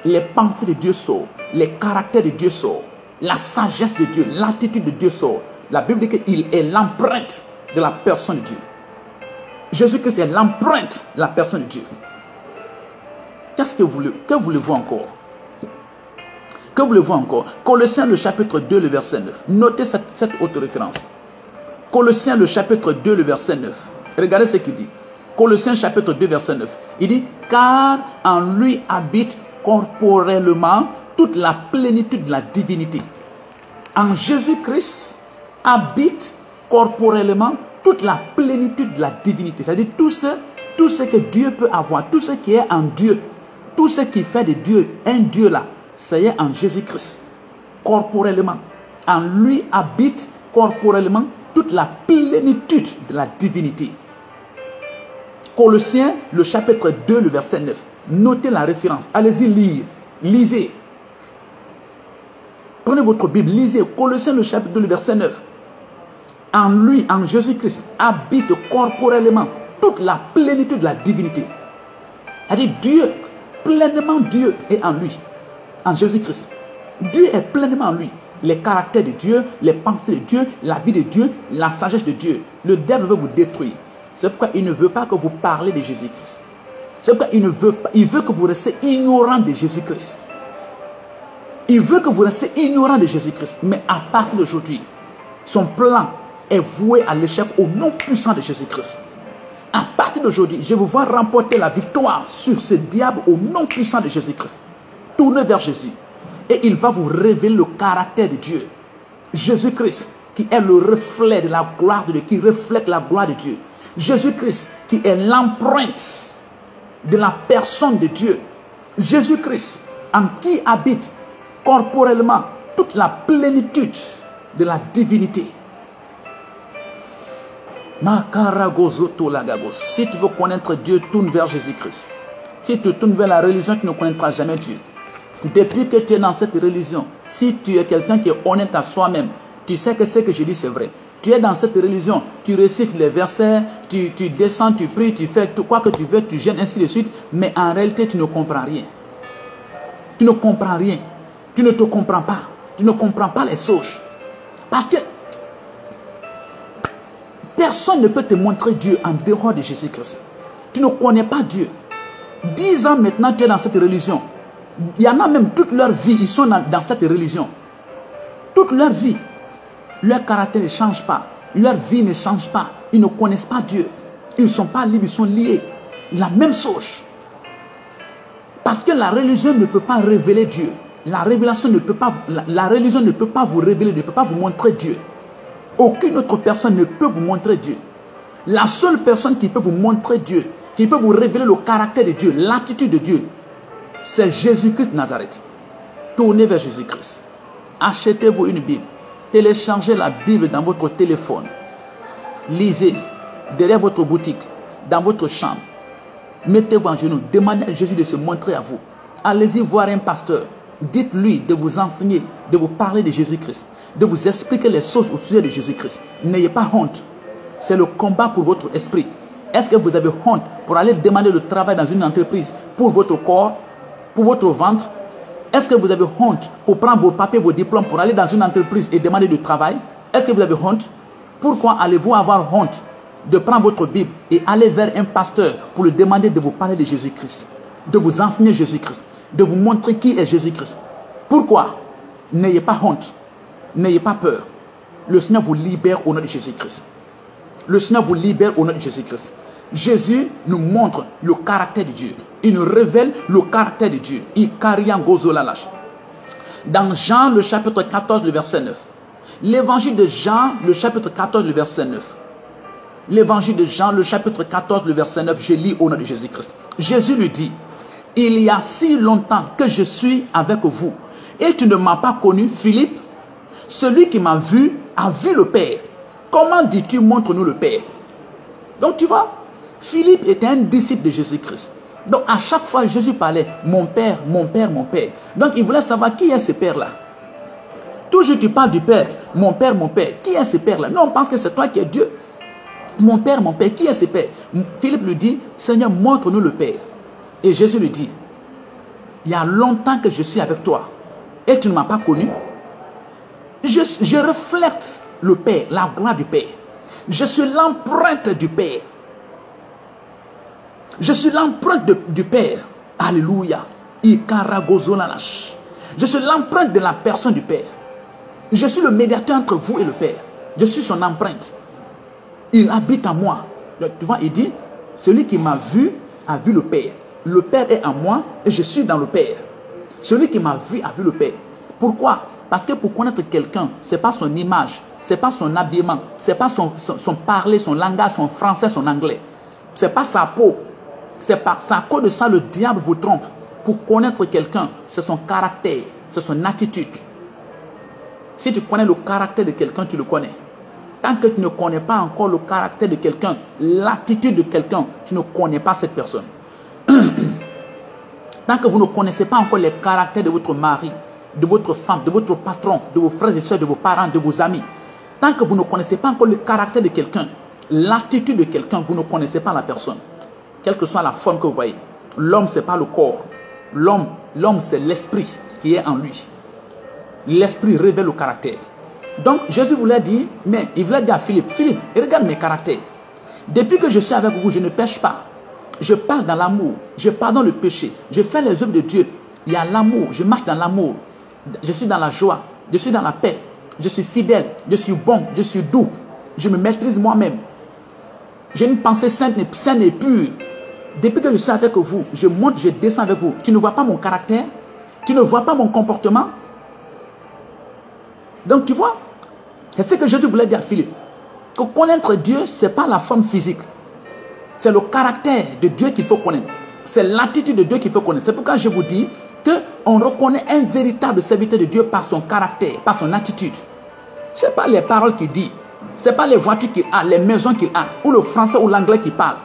les pensées de Dieu sortent, les caractères de Dieu sortent, la sagesse de Dieu, l'attitude de Dieu sort. La Bible dit qu'il est l'empreinte de la personne de Dieu. Jésus-Christ est l'empreinte de la personne de Dieu. Qu'est-ce que voulez-vous encore? Que voulez-vous encore? Colossiens le chapitre 2, le verset 9. Notez cette autre référence. Colossiens le chapitre 2, le verset 9. Regardez ce qu'il dit. Colossiens chapitre 2, verset 9. Il dit, car en lui habite corporellement toute la plénitude de la divinité. En Jésus-Christ habite corporellement toute la plénitude de la divinité. C'est-à-dire tout ce que Dieu peut avoir, tout ce qui est en Dieu, tout ce qui fait de Dieu un Dieu là, c'est en Jésus-Christ, corporellement. En lui habite corporellement toute la plénitude de la divinité. Colossiens, le chapitre 2, le verset 9. Notez la référence. Allez-y lire. Lisez. Prenez votre Bible, lisez. Colossiens, le chapitre 2, le verset 9. En lui, en Jésus-Christ, habite corporellement toute la plénitude de la divinité. C'est-à-dire Dieu, pleinement Dieu est en lui. En Jésus-Christ. Dieu est pleinement en lui. Les caractères de Dieu, les pensées de Dieu, la vie de Dieu, la sagesse de Dieu. Le diable veut vous détruire. C'est pourquoi il ne veut pas que vous parlez de Jésus-Christ. C'est pourquoi il veut que vous restiez ignorant de Jésus-Christ. Il veut que vous restiez ignorant de Jésus-Christ. Mais à partir d'aujourd'hui, son plan est voué à l'échec au nom puissant de Jésus-Christ. À partir d'aujourd'hui, je vais vous voir remporter la victoire sur ce diable au nom puissant de Jésus-Christ. Tournez vers Jésus. Et il va vous révéler le caractère de Dieu. Jésus-Christ, qui est le reflet de la gloire de Dieu, qui reflète la gloire de Dieu. Jésus-Christ, qui est l'empreinte de la personne de Dieu. Jésus-Christ, en qui habite corporellement toute la plénitude de la divinité. Si tu veux connaître Dieu, tourne vers Jésus-Christ. Si tu tournes vers la religion, tu ne connaîtras jamais Dieu. Depuis que tu es dans cette religion, si tu es quelqu'un qui est honnête à soi-même, tu sais que ce que je dis c'est vrai. Tu es dans cette religion, tu récites les versets, tu descends, tu pries, tu fais tout quoi que tu veux, tu gênes, ainsi de suite, mais en réalité tu ne comprends rien. Tu ne comprends rien. Tu ne te comprends pas. Tu ne comprends pas les choses. Parce que personne ne peut te montrer Dieu en dehors de Jésus-Christ. Tu ne connais pas Dieu. 10 ans maintenant, tu es dans cette religion. Il y en a même toute leur vie, ils sont dans cette religion. Toute leur vie. Leur caractère ne change pas. Leur vie ne change pas. Ils ne connaissent pas Dieu. Ils ne sont pas libres, ils sont liés. La même chose. Parce que la religion ne peut pas révéler Dieu. La religion ne peut pas vous révéler, ne peut pas vous montrer Dieu. Aucune autre personne ne peut vous montrer Dieu. La seule personne qui peut vous montrer Dieu, qui peut vous révéler le caractère de Dieu, l'attitude de Dieu, c'est Jésus-Christ de Nazareth. Tournez vers Jésus-Christ. Achetez-vous une Bible. Téléchargez la Bible dans votre téléphone. Lisez derrière votre boutique, dans votre chambre. Mettez-vous en genoux. Demandez à Jésus de se montrer à vous. Allez-y voir un pasteur. Dites-lui de vous enseigner, de vous parler de Jésus-Christ, de vous expliquer les choses au sujet de Jésus-Christ. N'ayez pas honte. C'est le combat pour votre esprit. Est-ce que vous avez honte pour aller demander le travail dans une entreprise pour votre corps, pour votre ventre? Est-ce que vous avez honte pour prendre vos papiers, vos diplômes pour aller dans une entreprise et demander du travail? Est-ce que vous avez honte? Pourquoi allez-vous avoir honte de prendre votre Bible et aller vers un pasteur pour lui demander de vous parler de Jésus-Christ, de vous enseigner Jésus-Christ, de vous montrer qui est Jésus-Christ? Pourquoi? N'ayez pas honte, n'ayez pas peur. Le Seigneur vous libère au nom de Jésus-Christ. Le Seigneur vous libère au nom de Jésus-Christ. Jésus nous montre le caractère de Dieu. Il nous révèle le caractère de Dieu. Dans Jean, le chapitre 14, le verset 9. L'évangile de Jean, le chapitre 14, le verset 9. L'évangile de Jean, le chapitre 14, le verset 9, je lis au nom de Jésus-Christ. Jésus lui dit, il y a si longtemps que je suis avec vous, et tu ne m'as pas connu, Philippe. Celui qui m'a vu a vu le Père. Comment dis-tu, montre-nous le Père? Donc tu vois, Philippe était un disciple de Jésus-Christ. Donc à chaque fois Jésus parlait, mon Père, mon Père, mon Père. Donc il voulait savoir qui est ce Père-là. Toujours tu parles du Père, mon Père, mon Père. Qui est ce Père-là? Non, on pense que c'est toi qui es Dieu. Mon Père, qui est ce Père? Philippe lui dit, Seigneur, montre-nous le Père. Et Jésus lui dit, il y a longtemps que je suis avec toi et tu ne m'as pas connu. Je reflète le Père, la gloire du Père. Je suis l'empreinte du Père. Je suis l'empreinte du Père. Alléluia. Je suis l'empreinte de la personne du Père. Je suis le médiateur entre vous et le Père. Je suis son empreinte. Il habite en moi. Tu vois, il dit, celui qui m'a vu a vu le Père. Le Père est en moi et je suis dans le Père. Celui qui m'a vu a vu le Père. Pourquoi? Parce que pour connaître quelqu'un, ce n'est pas son image, ce n'est pas son habillement, ce n'est pas son parler, son langage, son français, son anglais. Ce n'est pas sa peau. C'est à cause de ça le diable vous trompe. Pour connaître quelqu'un, c'est son caractère, c'est son attitude. Si tu connais le caractère de quelqu'un, tu le connais. Tant que tu ne connais pas encore le caractère de quelqu'un, l'attitude de quelqu'un, tu ne connais pas cette personne. Tant que vous ne connaissez pas encore les caractères de votre mari, de votre femme, de votre patron, de vos frères et sœurs, de vos parents, de vos amis, tant que vous ne connaissez pas encore le caractère de quelqu'un, l'attitude de quelqu'un, vous ne connaissez pas la personne. Quelle que soit la forme que vous voyez. L'homme, ce n'est pas le corps. L'homme, c'est l'esprit qui est en lui. L'esprit révèle le caractère. Donc, Jésus voulait dire, mais il voulait dire à Philippe, Philippe, regarde mes caractères. Depuis que je suis avec vous, je ne pêche pas. Je parle dans l'amour. Je pardonne le péché. Je fais les œuvres de Dieu. Il y a l'amour. Je marche dans l'amour. Je suis dans la joie. Je suis dans la paix. Je suis fidèle. Je suis bon. Je suis doux. Je me maîtrise moi-même. J'ai une pensée saine et pure. Depuis que je suis avec vous, je monte, je descends avec vous. Tu ne vois pas mon caractère? Tu ne vois pas mon comportement? Donc tu vois, c'est ce que Jésus voulait dire à Philippe. Que connaître Dieu, ce n'est pas la forme physique. C'est le caractère de Dieu qu'il faut connaître. C'est l'attitude de Dieu qu'il faut connaître. C'est pourquoi je vous dis qu'on reconnaît un véritable serviteur de Dieu par son caractère, par son attitude. Ce n'est pas les paroles qu'il dit. Ce n'est pas les voitures qu'il a, les maisons qu'il a, ou le français ou l'anglais qu'il parle.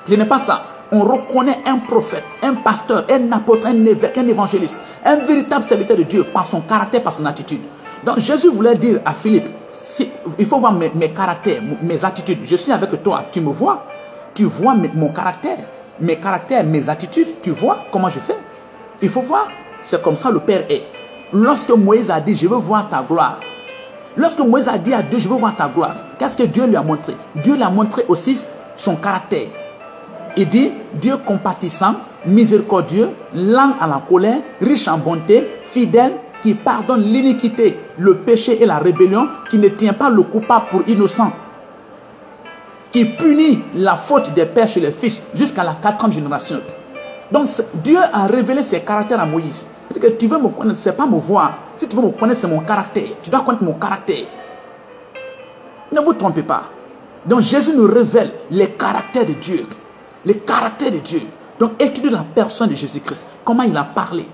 Ce n'est pas ça. On reconnaît un prophète, un pasteur, un apôtre, un évêque, un évangéliste, un véritable serviteur de Dieu par son caractère, par son attitude. Donc Jésus voulait dire à Philippe, il faut voir mes caractères, mes attitudes. Je suis avec toi, tu me vois. Tu vois mon caractère, mes caractères, mes attitudes. Tu vois comment je fais. Il faut voir. C'est comme ça le Père est. Lorsque Moïse a dit, je veux voir ta gloire. Lorsque Moïse a dit à Dieu, je veux voir ta gloire. Qu'est-ce que Dieu lui a montré? Dieu lui a montré aussi son caractère. Il dit, Dieu compatissant, miséricordieux, lent à la colère, riche en bonté, fidèle, qui pardonne l'iniquité, le péché et la rébellion, qui ne tient pas le coupable pour innocent, qui punit la faute des pères chez les fils jusqu'à la 4e génération. Donc Dieu a révélé ses caractères à Moïse. Il dit que tu veux me connaître, ce n'est pas me voir. Si tu veux me connaître, c'est mon caractère. Tu dois connaître mon caractère. Ne vous trompez pas. Donc Jésus nous révèle les caractères de Dieu. Les caractères de Dieu. Donc étudie la personne de Jésus-Christ. Comment il a parlé.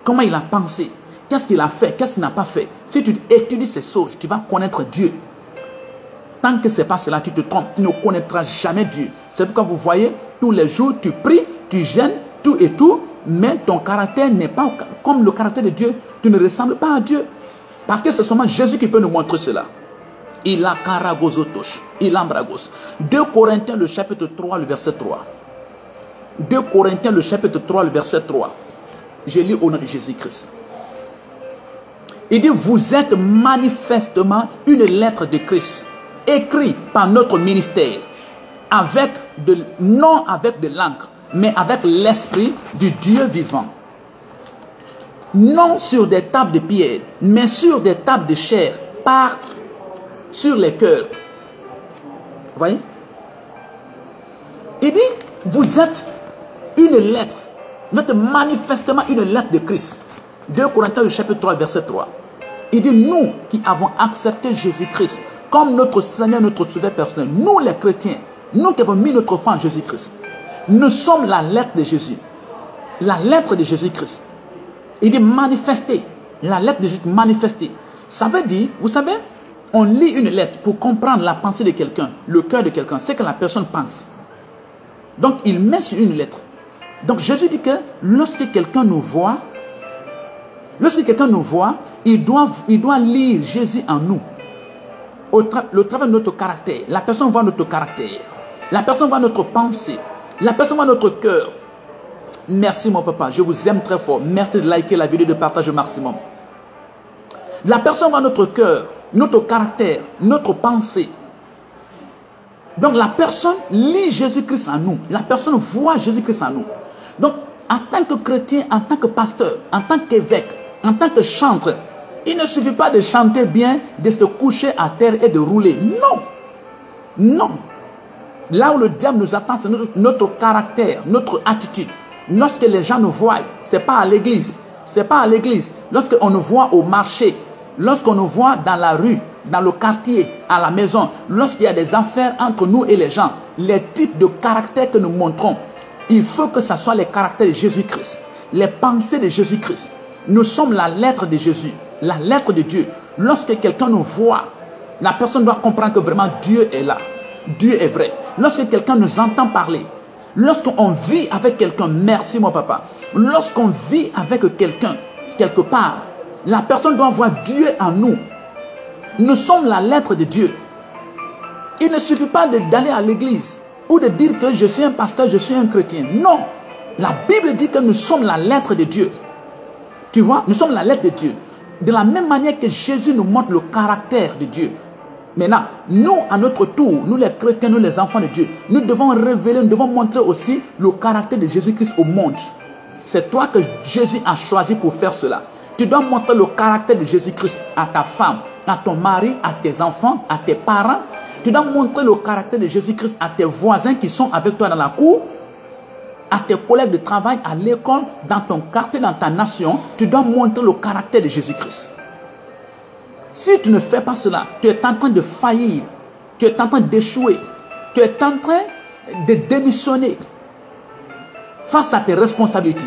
Comment il a pensé. Qu'est-ce qu'il a fait, qu'est-ce qu'il n'a pas fait. Si tu étudies ces choses, tu vas connaître Dieu. Tant que ce n'est pas cela, tu te trompes. Tu ne connaîtras jamais Dieu. C'est pourquoi vous voyez, tous les jours, tu pries, tu jeûnes, tout et tout, mais ton caractère n'est pas comme le caractère de Dieu. Tu ne ressembles pas à Dieu. Parce que c'est seulement Jésus qui peut nous montrer cela. Il a karagozotosh, il ambragos. 2 Corinthiens, le chapitre 3, le verset 3. 2 Corinthiens, le chapitre 3, le verset 3. Je lis au nom de Jésus-Christ. Il dit, vous êtes manifestement une lettre de Christ, écrite par notre ministère, non avec de l'encre, mais avec l'esprit du Dieu vivant. Non sur des tables de pierre, mais sur des tables de chair, sur les cœurs. Vous voyez? Il dit, vous êtes une lettre, vous êtes manifestement une lettre de Christ. 2 Corinthiens, le chapitre 3, verset 3. Il dit, nous qui avons accepté Jésus-Christ comme notre Seigneur, notre Sauveur personnel, nous les chrétiens, nous qui avons mis notre foi en Jésus-Christ, nous sommes la lettre de Jésus. La lettre de Jésus-Christ. Il dit manifester. La lettre de Jésus manifester. Ça veut dire, vous savez, on lit une lettre pour comprendre la pensée de quelqu'un, le cœur de quelqu'un, ce que la personne pense. Donc, il met sur une lettre. Donc Jésus dit que lorsque quelqu'un nous voit, il doit lire Jésus en nous. Le travers de notre caractère. La personne voit notre caractère. La personne voit notre pensée. La personne voit notre cœur. Merci mon papa, je vous aime très fort. Merci de liker la vidéo, de partager au maximum. La personne voit notre cœur, notre caractère, notre pensée. Donc la personne lit Jésus-Christ en nous. La personne voit Jésus-Christ en nous. Donc en tant que chrétien, en tant que pasteur, en tant qu'évêque, en tant que chanteur, il ne suffit pas de chanter bien, de se coucher à terre et de rouler. Non. Non. Là où le diable nous attend, c'est notre caractère, notre attitude. Lorsque les gens nous voient, ce n'est pas à l'église. Ce n'est pas à l'église. Lorsqu'on nous voit au marché, lorsqu'on nous voit dans la rue, dans le quartier, à la maison, lorsqu'il y a des affaires entre nous et les gens, les types de caractères que nous montrons, il faut que ce soit les caractères de Jésus-Christ, les pensées de Jésus-Christ. Nous sommes la lettre de Jésus, la lettre de Dieu. Lorsque quelqu'un nous voit, la personne doit comprendre que vraiment Dieu est là. Dieu est vrai. Lorsque quelqu'un nous entend parler, lorsqu'on vit avec quelqu'un, merci mon papa, lorsqu'on vit avec quelqu'un, quelque part, la personne doit voir Dieu en nous. Nous sommes la lettre de Dieu. Il ne suffit pas d'aller à l'église ou de dire que je suis un pasteur, je suis un chrétien. Non. La Bible dit que nous sommes la lettre de Dieu. Tu vois, nous sommes la lettre de Dieu. De la même manière que Jésus nous montre le caractère de Dieu. Maintenant, nous, à notre tour, nous les chrétiens, nous les enfants de Dieu, nous devons révéler, nous devons montrer aussi le caractère de Jésus-Christ au monde. C'est toi que Jésus a choisi pour faire cela. Tu dois montrer le caractère de Jésus-Christ à ta femme, à ton mari, à tes enfants, à tes parents. Tu dois montrer le caractère de Jésus-Christ à tes voisins qui sont avec toi dans la cour, à tes collègues de travail, à l'école, dans ton quartier, dans ta nation. Tu dois montrer le caractère de Jésus-Christ. Si tu ne fais pas cela, tu es en train de faillir, tu es en train d'échouer, tu es en train de démissionner face à tes responsabilités.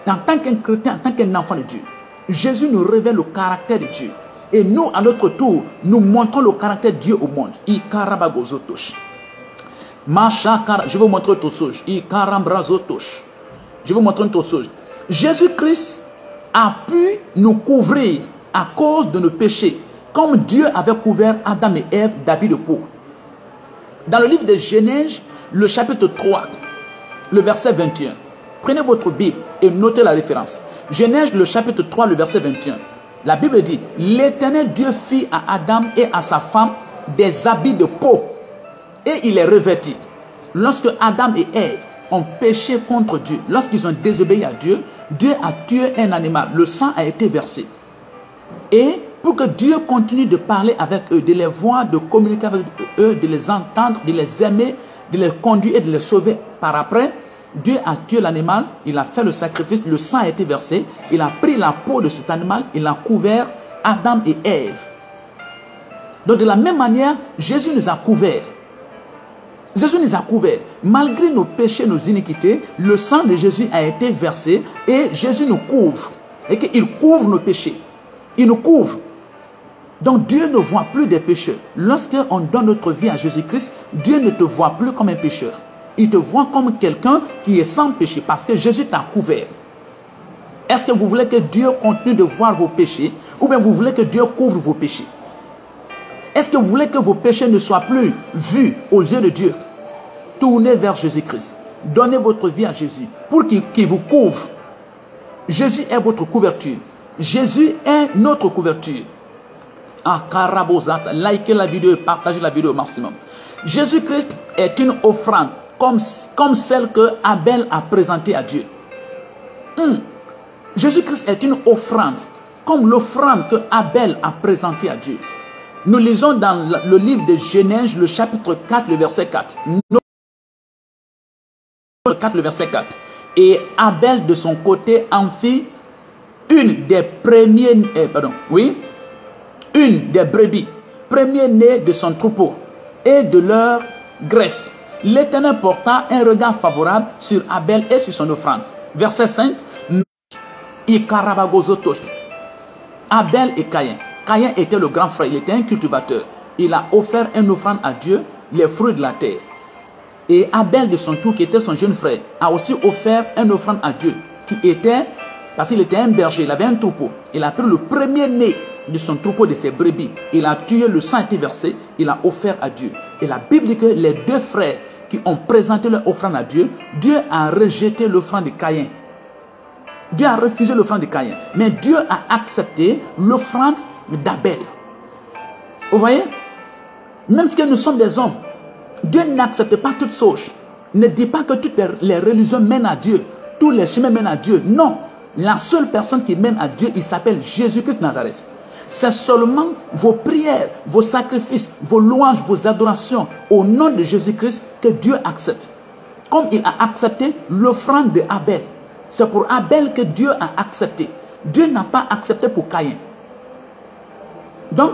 En tant qu'un chrétien, en tant qu'un enfant de Dieu, Jésus nous révèle le caractère de Dieu. Et nous, à notre tour, nous montrons le caractère de Dieu au monde. Je vais vous montrer autre chose. Je vais vous montrer autre chose. Jésus-Christ a pu nous couvrir à cause de nos péchés, comme Dieu avait couvert Adam et Ève d'habits de peau. Dans le livre de Genèse, le chapitre 3, le verset 21. Prenez votre Bible et notez la référence. Genèse, le chapitre 3, le verset 21. La Bible dit, l'Éternel Dieu fit à Adam et à sa femme des habits de peau et il les revêtit. Lorsque Adam et Ève ont péché contre Dieu, lorsqu'ils ont désobéi à Dieu, Dieu a tué un animal. Le sang a été versé. Et pour que Dieu continue de parler avec eux, de les voir, de communiquer avec eux, de les entendre, de les aimer, de les conduire et de les sauver par après, Dieu a tué l'animal, il a fait le sacrifice, le sang a été versé, il a pris la peau de cet animal, il a couvert Adam et Ève. Donc de la même manière, Jésus nous a couverts. Jésus nous a couverts. Malgré nos péchés, nos iniquités, le sang de Jésus a été versé et Jésus nous couvre. Et qu'il couvre nos péchés. Il nous couvre. Donc Dieu ne voit plus des pécheurs. Lorsqu'on donne notre vie à Jésus-Christ, Dieu ne te voit plus comme un pécheur. Il te voit comme quelqu'un qui est sans péché parce que Jésus t'a couvert. Est-ce que vous voulez que Dieu continue de voir vos péchés ou bien vous voulez que Dieu couvre vos péchés? Est-ce que vous voulez que vos péchés ne soient plus vus aux yeux de Dieu? Tournez vers Jésus-Christ. Donnez votre vie à Jésus pour qu'il vous couvre. Jésus est votre couverture. Jésus est notre couverture. Ah, Karabozat, likez la vidéo et partagez la vidéo au maximum. Jésus-Christ est une offrande comme celle que Abel a présentée à Dieu. Jésus-Christ est une offrande comme l'offrande que Abel a présentée à Dieu. Nous lisons dans le livre de Genèse, le chapitre 4, le verset 4. Le verset 4. Et Abel, de son côté, en fit une des brebis, premier-né de son troupeau, et de leur graisse. L'Éternel porta un regard favorable sur Abel et sur son offrande. Verset 5. Abel et Caïn. Caïn était le grand frère, il était un cultivateur. Il a offert une offrande à Dieu, les fruits de la terre. Et Abel de son tour, qui était son jeune frère, a aussi offert une offrande à Dieu, qui était, parce qu'il était un berger, il avait un troupeau. Il a pris le premier-né de son troupeau, de ses brebis. Il a tué, le sang a été versé, il a offert à Dieu. Et la Bible dit que les deux frères qui ont présenté leur offrande à Dieu, Dieu a rejeté l'offrande de Caïn. Dieu a refusé l'offrande de Caïn. Mais Dieu a accepté l'offrande d'Abel. Vous voyez? Même si nous sommes des hommes, Dieu n'accepte pas toutes choses. Ne dit pas que toutes les religions mènent à Dieu. Tous les chemins mènent à Dieu. Non. La seule personne qui mène à Dieu, il s'appelle Jésus-Christ de Nazareth. C'est seulement vos prières, vos sacrifices, vos louanges, vos adorations au nom de Jésus-Christ que Dieu accepte. Comme il a accepté l'offrande de Abel. C'est pour Abel que Dieu a accepté. Dieu n'a pas accepté pour Caïn. Donc,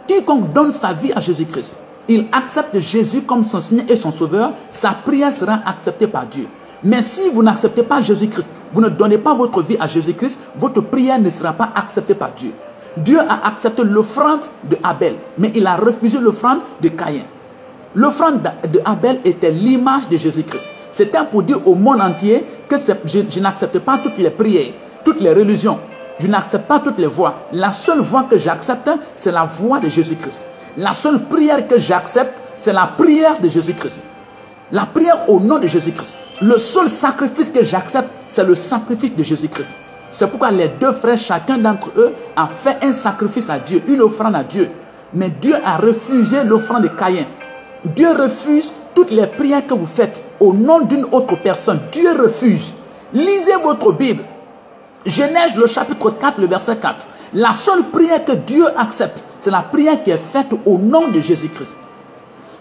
quiconque donne sa vie à Jésus-Christ, il accepte Jésus comme son Seigneur et son Sauveur, sa prière sera acceptée par Dieu. Mais si vous n'acceptez pas Jésus-Christ, vous ne donnez pas votre vie à Jésus-Christ, votre prière ne sera pas acceptée par Dieu. Dieu a accepté l'offrande de Abel, mais il a refusé l'offrande de Caïn. L'offrande de Abel était l'image de Jésus-Christ. C'était pour dire au monde entier que je n'accepte pas toutes les prières, toutes les religions. Je n'accepte pas toutes les voix. La seule voix que j'accepte, c'est la voix de Jésus-Christ. La seule prière que j'accepte, c'est la prière de Jésus-Christ. La prière au nom de Jésus-Christ. Le seul sacrifice que j'accepte, c'est le sacrifice de Jésus-Christ. C'est pourquoi les deux frères, chacun d'entre eux, a fait un sacrifice à Dieu, une offrande à Dieu. Mais Dieu a refusé l'offrande de Caïn. Dieu refuse toutes les prières que vous faites au nom d'une autre personne. Dieu refuse. Lisez votre Bible. Genèse, le chapitre 4, le verset 4. La seule prière que Dieu accepte, c'est la prière qui est faite au nom de Jésus-Christ.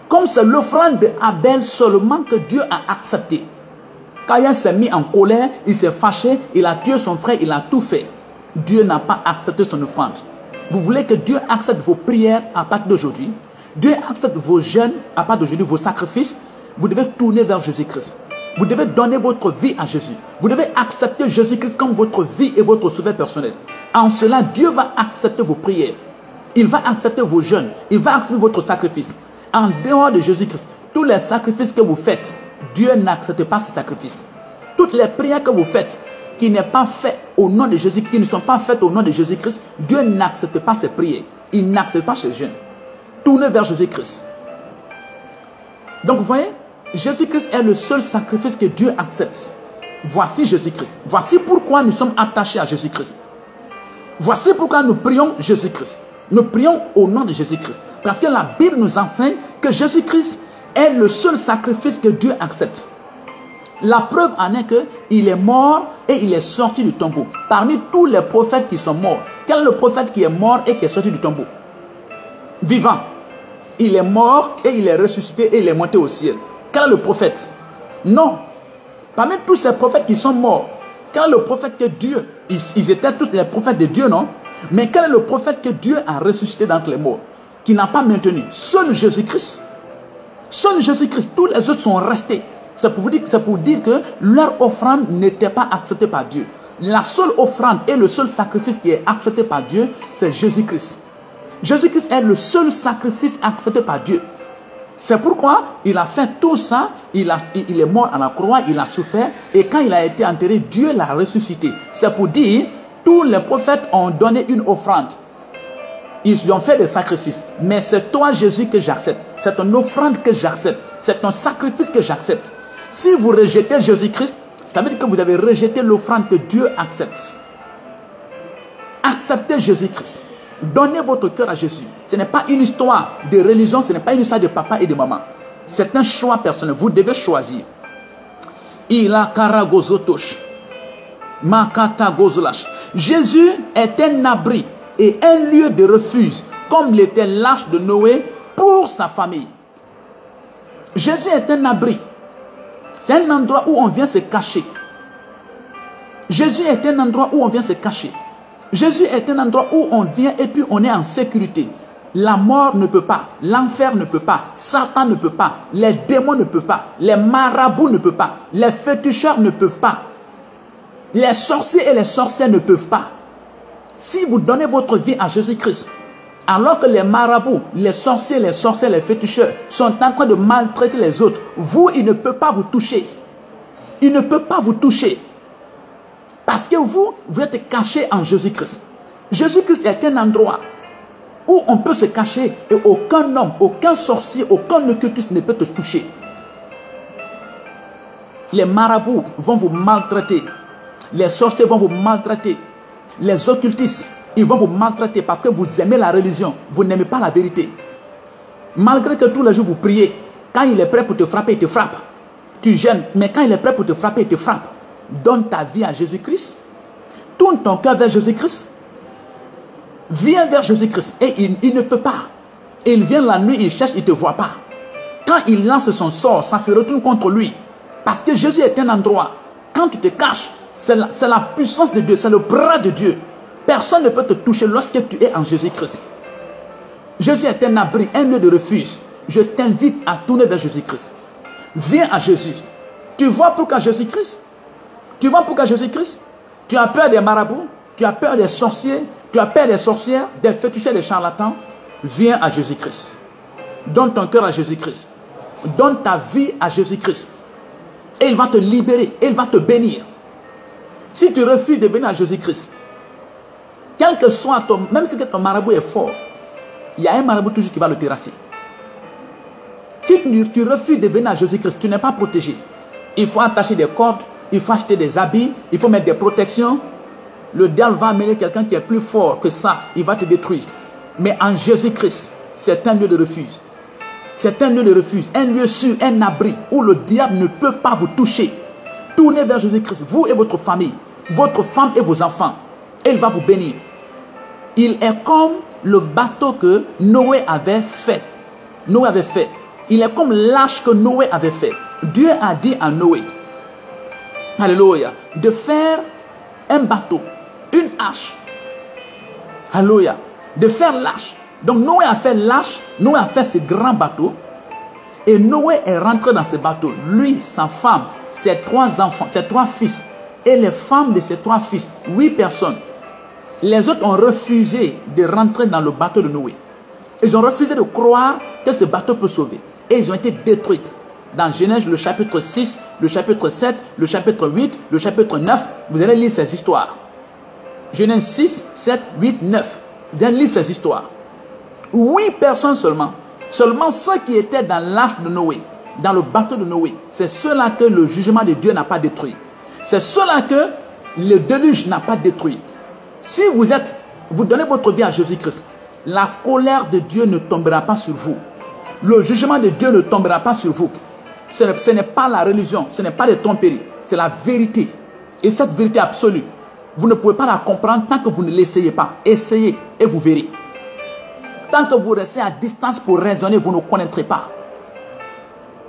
Comme c'est l'offrande d'Abel seulement que Dieu a accepté. Caïn s'est mis en colère, il s'est fâché, il a tué son frère, il a tout fait. Dieu n'a pas accepté son offrande. Vous voulez que Dieu accepte vos prières à partir d'aujourd'hui? Dieu accepte vos jeûnes à partir d'aujourd'hui, vos sacrifices? Vous devez tourner vers Jésus-Christ. Vous devez donner votre vie à Jésus. Vous devez accepter Jésus-Christ comme votre vie et votre sauveur personnel. En cela, Dieu va accepter vos prières. Il va accepter vos jeûnes. Il va accepter votre sacrifice. En dehors de Jésus-Christ, tous les sacrifices que vous faites, Dieu n'accepte pas ces sacrifices. Toutes les prières que vous faites, qui n'est pas faites au nom de Jésus, qui ne sont pas faites au nom de Jésus-Christ, Dieu n'accepte pas ces prières. Il n'accepte pas ces jeûnes. Tournez vers Jésus-Christ. Donc vous voyez, Jésus-Christ est le seul sacrifice que Dieu accepte. Voici Jésus-Christ. Voici pourquoi nous sommes attachés à Jésus-Christ. Voici pourquoi nous prions Jésus-Christ. Nous prions au nom de Jésus-Christ. Parce que la Bible nous enseigne que Jésus-Christ est le seul sacrifice que Dieu accepte. La preuve en est qu'il est mort et il est sorti du tombeau. Parmi tous les prophètes qui sont morts, quel est le prophète qui est mort et qui est sorti du tombeau? Vivant. Il est mort et il est ressuscité et il est monté au ciel. Quel est le prophète? Non. Parmi tous ces prophètes qui sont morts, quel est le prophète que Dieu... Ils étaient tous les prophètes de Dieu, non? Mais quel est le prophète que Dieu a ressuscité d'entre les morts? Qui n'a pas maintenu? Seul Jésus-Christ. Seul Jésus-Christ. Tous les autres sont restés. C'est pour dire que leur offrande n'était pas acceptée par Dieu. La seule offrande et le seul sacrifice qui est accepté par Dieu, c'est Jésus-Christ. Jésus-Christ est le seul sacrifice accepté par Dieu. C'est pourquoi il a fait tout ça, il est mort à la croix, il a souffert, et quand il a été enterré, Dieu l'a ressuscité. C'est pour dire, tous les prophètes ont donné une offrande. Ils ont fait des sacrifices. Mais c'est toi, Jésus, que j'accepte. C'est ton offrande que j'accepte. C'est ton sacrifice que j'accepte. Si vous rejetez Jésus-Christ, ça veut dire que vous avez rejeté l'offrande que Dieu accepte. Acceptez Jésus-Christ. Donnez votre cœur à Jésus. Ce n'est pas une histoire de religion, ce n'est pas une histoire de papa et de maman. C'est un choix personnel. Vous devez choisir. Jésus est un abri et un lieu de refuge, comme l'était l'arche de Noé pour sa famille. Jésus est un abri. C'est un endroit où on vient se cacher. Jésus est un endroit où on vient se cacher. Jésus est un endroit où on vient et puis on est en sécurité. La mort ne peut pas, l'enfer ne peut pas, Satan ne peut pas, les démons ne peuvent pas, les marabouts ne peuvent pas, les féticheurs ne peuvent pas, les sorciers et les sorcières ne peuvent pas. Si vous donnez votre vie à Jésus-Christ, Alors que les marabouts, les sorciers, les féticheurs sont en train de maltraiter les autres, vous, il ne peut pas vous toucher. Il ne peut pas vous toucher. Parce que vous êtes caché en Jésus-Christ. Jésus-Christ est un endroit où on peut se cacher et aucun homme, aucun sorcier, aucun occultiste ne peut te toucher. Les marabouts vont vous maltraiter. Les sorciers vont vous maltraiter. Les occultistes, ils vont vous maltraiter parce que vous aimez la religion. Vous n'aimez pas la vérité. Malgré que tous les jours vous priez, quand il est prêt pour te frapper, il te frappe. Tu gênes, mais quand il est prêt pour te frapper, il te frappe. Donne ta vie à Jésus-Christ. Tourne ton cœur vers Jésus-Christ. Viens vers Jésus-Christ. Et il ne peut pas. Il vient la nuit, il cherche, il ne te voit pas. Quand il lance son sort, ça se retourne contre lui. Parce que Jésus est un endroit. Quand tu te caches, c'est la puissance de Dieu, c'est le bras de Dieu. Personne ne peut te toucher lorsque tu es en Jésus-Christ. Jésus est un abri, un lieu de refuge. Je t'invite à tourner vers Jésus-Christ. Viens à Jésus. Tu vois pourquoi Jésus-Christ? Tu vois pourquoi Jésus-Christ? Tu as peur des marabouts, tu as peur des sorciers, tu as peur des sorcières, des féticheurs, des charlatans. Viens à Jésus-Christ. Donne ton cœur à Jésus-Christ. Donne ta vie à Jésus-Christ. Et il va te libérer, et il va te bénir. Si tu refuses de venir à Jésus-Christ, quel que soit ton, même si ton marabout est fort, il y a un marabout toujours qui va le terrasser. Si tu refuses de venir à Jésus-Christ, tu n'es pas protégé. Il faut attacher des cordes, il faut acheter des habits, il faut mettre des protections. Le diable va amener quelqu'un qui est plus fort que ça, il va te détruire. Mais en Jésus-Christ, c'est un lieu de refuge. C'est un lieu de refuge, un lieu sûr, un abri où le diable ne peut pas vous toucher. Tournez vers Jésus-Christ, vous et votre famille, votre femme et vos enfants. Et il va vous bénir. Il est comme le bateau que Noé avait fait. Noé avait fait. Il est comme l'arche que Noé avait fait. Dieu a dit à Noé, alléluia, de faire un bateau, une arche. Alléluia. De faire l'arche. Donc Noé a fait l'arche, Noé a fait ce grand bateau. Et Noé est rentré dans ce bateau. Lui, sa femme, ses 3 enfants, ses 3 fils. Et les femmes de ses 3 fils, 8 personnes. Les autres ont refusé de rentrer dans le bateau de Noé. Ils ont refusé de croire que ce bateau peut sauver. Et ils ont été détruits. Dans Genèse, le chapitre 6, le chapitre 7, le chapitre 8, le chapitre 9, vous allez lire ces histoires. Genèse 6, 7, 8, 9. Vous allez lire ces histoires. 8 personnes seulement. Seulement ceux qui étaient dans l'arche de Noé, dans le bateau de Noé. C'est ceux-là que le jugement de Dieu n'a pas détruit. C'est ceux-là que le déluge n'a pas détruit. Si vous donnez votre vie à Jésus-Christ, la colère de Dieu ne tombera pas sur vous. Le jugement de Dieu ne tombera pas sur vous. Ce n'est pas la religion, ce n'est pas des tromperies, c'est la vérité. Et cette vérité absolue, vous ne pouvez pas la comprendre tant que vous ne l'essayez pas. Essayez et vous verrez. Tant que vous restez à distance pour raisonner, vous ne connaîtrez pas.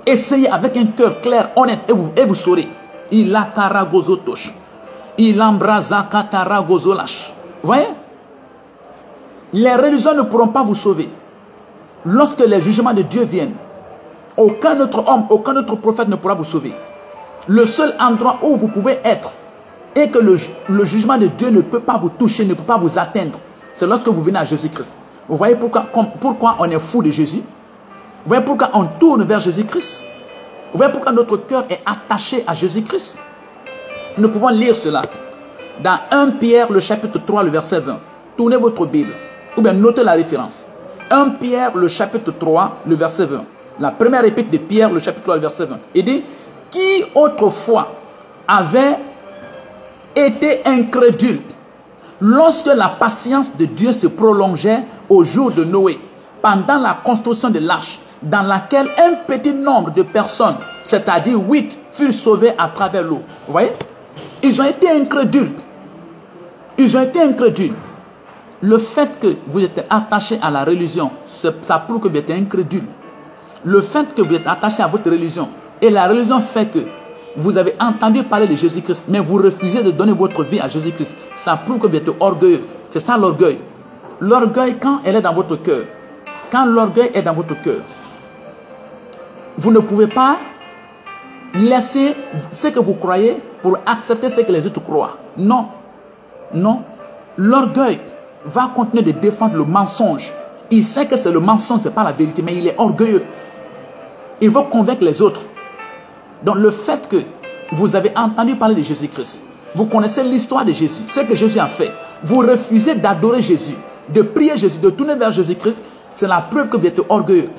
Essayez avec un cœur clair, honnête, et vous saurez. Il a karagozotosh. Il embrasa kataragozolash. Vous voyez? Les religions ne pourront pas vous sauver. Lorsque les jugements de Dieu viennent, aucun autre homme, aucun autre prophète ne pourra vous sauver. Le seul endroit où vous pouvez être et que le jugement de Dieu ne peut pas vous toucher, ne peut pas vous atteindre, c'est lorsque vous venez à Jésus-Christ. Vous voyez pourquoi on est fou de Jésus? Vous voyez pourquoi on tourne vers Jésus-Christ? Vous voyez pourquoi notre cœur est attaché à Jésus-Christ? Nous pouvons lire cela dans 1 Pierre, le chapitre 3, le verset 20. Tournez votre Bible, ou bien notez la référence. 1 Pierre, le chapitre 3, le verset 20. La première épître de Pierre, le chapitre 3, le verset 20. Il dit, qui autrefois avait été incrédule lorsque la patience de Dieu se prolongeait au jour de Noé, pendant la construction de l'arche, dans laquelle un petit nombre de personnes, c'est-à-dire 8, furent sauvées à travers l'eau. Vous voyez? Ils ont été incrédules. Ils ont été incrédules. Le fait que vous êtes attaché à la religion, ça prouve que vous êtes incrédule. Le fait que vous êtes attaché à votre religion, et la religion fait que vous avez entendu parler de Jésus-Christ, mais vous refusez de donner votre vie à Jésus-Christ, ça prouve que vous êtes orgueilleux. C'est ça l'orgueil. L'orgueil, quand elle est dans votre cœur, quand l'orgueil est dans votre cœur, vous ne pouvez pas laisser ce que vous croyez pour accepter ce que les autres croient. Non. Non. L'orgueil va continuer de défendre le mensonge Il sait que c'est le mensonge, ce n'est pas la vérité, mais il est orgueilleux. Il veut convaincre les autres. Donc le fait que vous avez entendu parler de Jésus-Christ, vous connaissez l'histoire de Jésus, ce que Jésus a fait, vous refusez d'adorer Jésus, de prier Jésus, de tourner vers Jésus-Christ, c'est la preuve que vous êtes orgueilleux.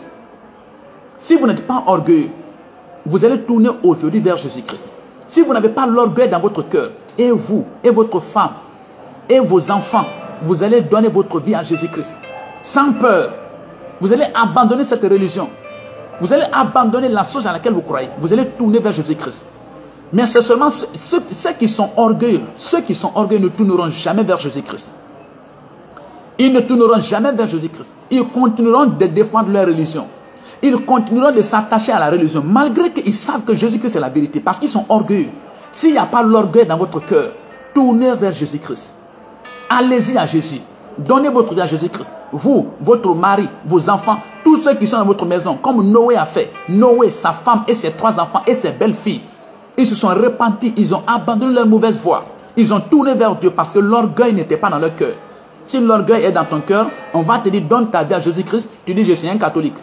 Si vous n'êtes pas orgueilleux, vous allez tourner aujourd'hui vers Jésus-Christ. Si vous n'avez pas l'orgueil dans votre cœur, et vous, et votre femme, et vos enfants, vous allez donner votre vie à Jésus-Christ. Sans peur. Vous allez abandonner cette religion. Vous allez abandonner la chose à laquelle vous croyez. Vous allez tourner vers Jésus-Christ. Mais c'est seulement ceux qui sont orgueilleux. Ceux qui sont orgueilleux ne tourneront jamais vers Jésus-Christ. Ils ne tourneront jamais vers Jésus-Christ. Ils continueront de défendre leur religion. Ils continueront de s'attacher à la religion. Malgré qu'ils savent que Jésus-Christ est la vérité. Parce qu'ils sont orgueilleux. S'il n'y a pas l'orgueil dans votre cœur, tournez vers Jésus-Christ. Allez-y à Jésus. Donnez votre vie à Jésus-Christ. Vous, votre mari, vos enfants, tous ceux qui sont dans votre maison, comme Noé a fait. Noé, sa femme et ses 3 enfants et ses belles-filles. Ils se sont repentis, ils ont abandonné leur mauvaise voie. Ils ont tourné vers Dieu parce que l'orgueil n'était pas dans leur cœur. Si l'orgueil est dans ton cœur, on va te dire donne ta vie à Jésus-Christ, tu dis je suis un catholique.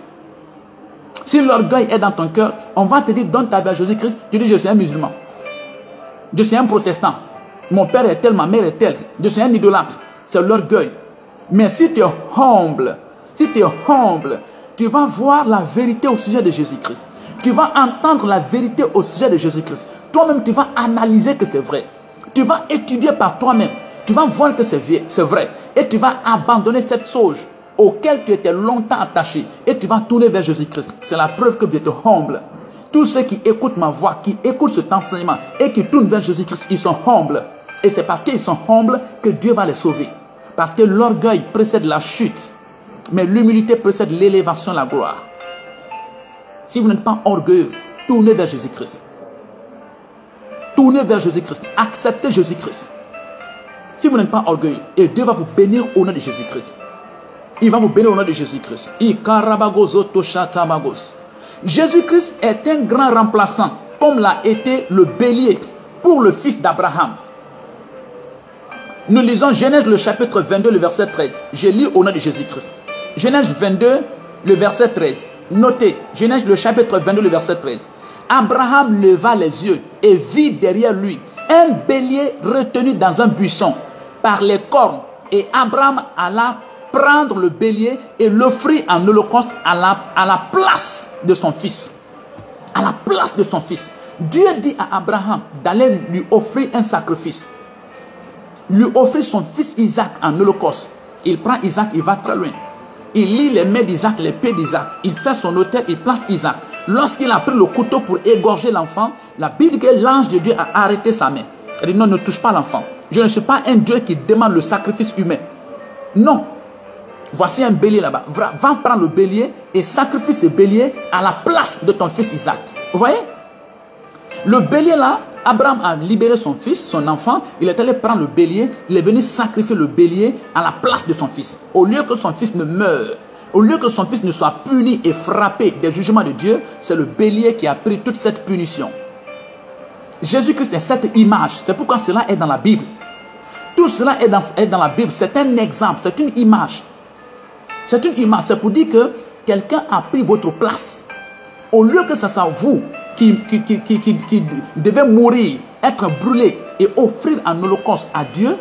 Si l'orgueil est dans ton cœur, on va te dire donne ta vie à Jésus-Christ, tu dis je suis un musulman. Je suis un protestant. Mon père est tel, ma mère est telle. Je suis un idolâtre. C'est l'orgueil. Mais si tu es humble, tu vas voir la vérité au sujet de Jésus-Christ. Tu vas entendre la vérité au sujet de Jésus-Christ. Toi-même, tu vas analyser que c'est vrai. Tu vas étudier par toi-même. Tu vas voir que c'est vrai. Et tu vas abandonner cette chose auquel tu étais longtemps attaché. Et tu vas tourner vers Jésus-Christ. C'est la preuve que vous êtes humble. Tous ceux qui écoutent ma voix, qui écoutent cet enseignement et qui tournent vers Jésus-Christ, ils sont humbles. Et c'est parce qu'ils sont humbles que Dieu va les sauver. Parce que l'orgueil précède la chute. Mais l'humilité précède l'élévation, la gloire. Si vous n'êtes pas orgueilleux, tournez vers Jésus-Christ. Tournez vers Jésus-Christ. Acceptez Jésus-Christ. Si vous n'êtes pas orgueilleux, et Dieu va vous bénir au nom de Jésus-Christ. Il va vous bénir au nom de Jésus-Christ. Jésus-Christ est un grand remplaçant, comme l'a été le bélier pour le fils d'Abraham. Nous lisons Genèse le chapitre 22, le verset 13. Je lis au nom de Jésus-Christ. Genèse 22, le verset 13. Notez, Genèse le chapitre 22, le verset 13. Abraham leva les yeux et vit derrière lui un bélier retenu dans un buisson par les cornes. Et Abraham alla prendre le bélier et l'offrit en holocauste à la place de son fils. À la place de son fils. Dieu dit à Abraham d'aller lui offrir un sacrifice. Lui offrir son fils Isaac en holocauste. Il prend Isaac, il va très loin. Il lie les mains d'Isaac, les pieds d'Isaac. Il fait son autel, il place Isaac. Lorsqu'il a pris le couteau pour égorger l'enfant, la Bible dit que l'ange de Dieu a arrêté sa main. Il dit non, ne touche pas l'enfant. Je ne suis pas un Dieu qui demande le sacrifice humain. Non. Voici un bélier là-bas. Va prendre le bélier et sacrifie ce bélier à la place de ton fils Isaac. Vous voyez? Le bélier là, Abraham a libéré son fils, son enfant. Il est allé prendre le bélier. Il est venu sacrifier le bélier à la place de son fils. Au lieu que son fils ne meure, au lieu que son fils ne soit puni et frappé des jugements de Dieu, c'est le bélier qui a pris toute cette punition. Jésus-Christ est cette image. C'est pourquoi cela est dans la Bible. Tout cela est dans la Bible. C'est un exemple, c'est une image. C'est une image. C'est pour dire que quelqu'un a pris votre place. Au lieu que ce soit vous qui devez mourir, être brûlé et offrir en holocauste à Dieu,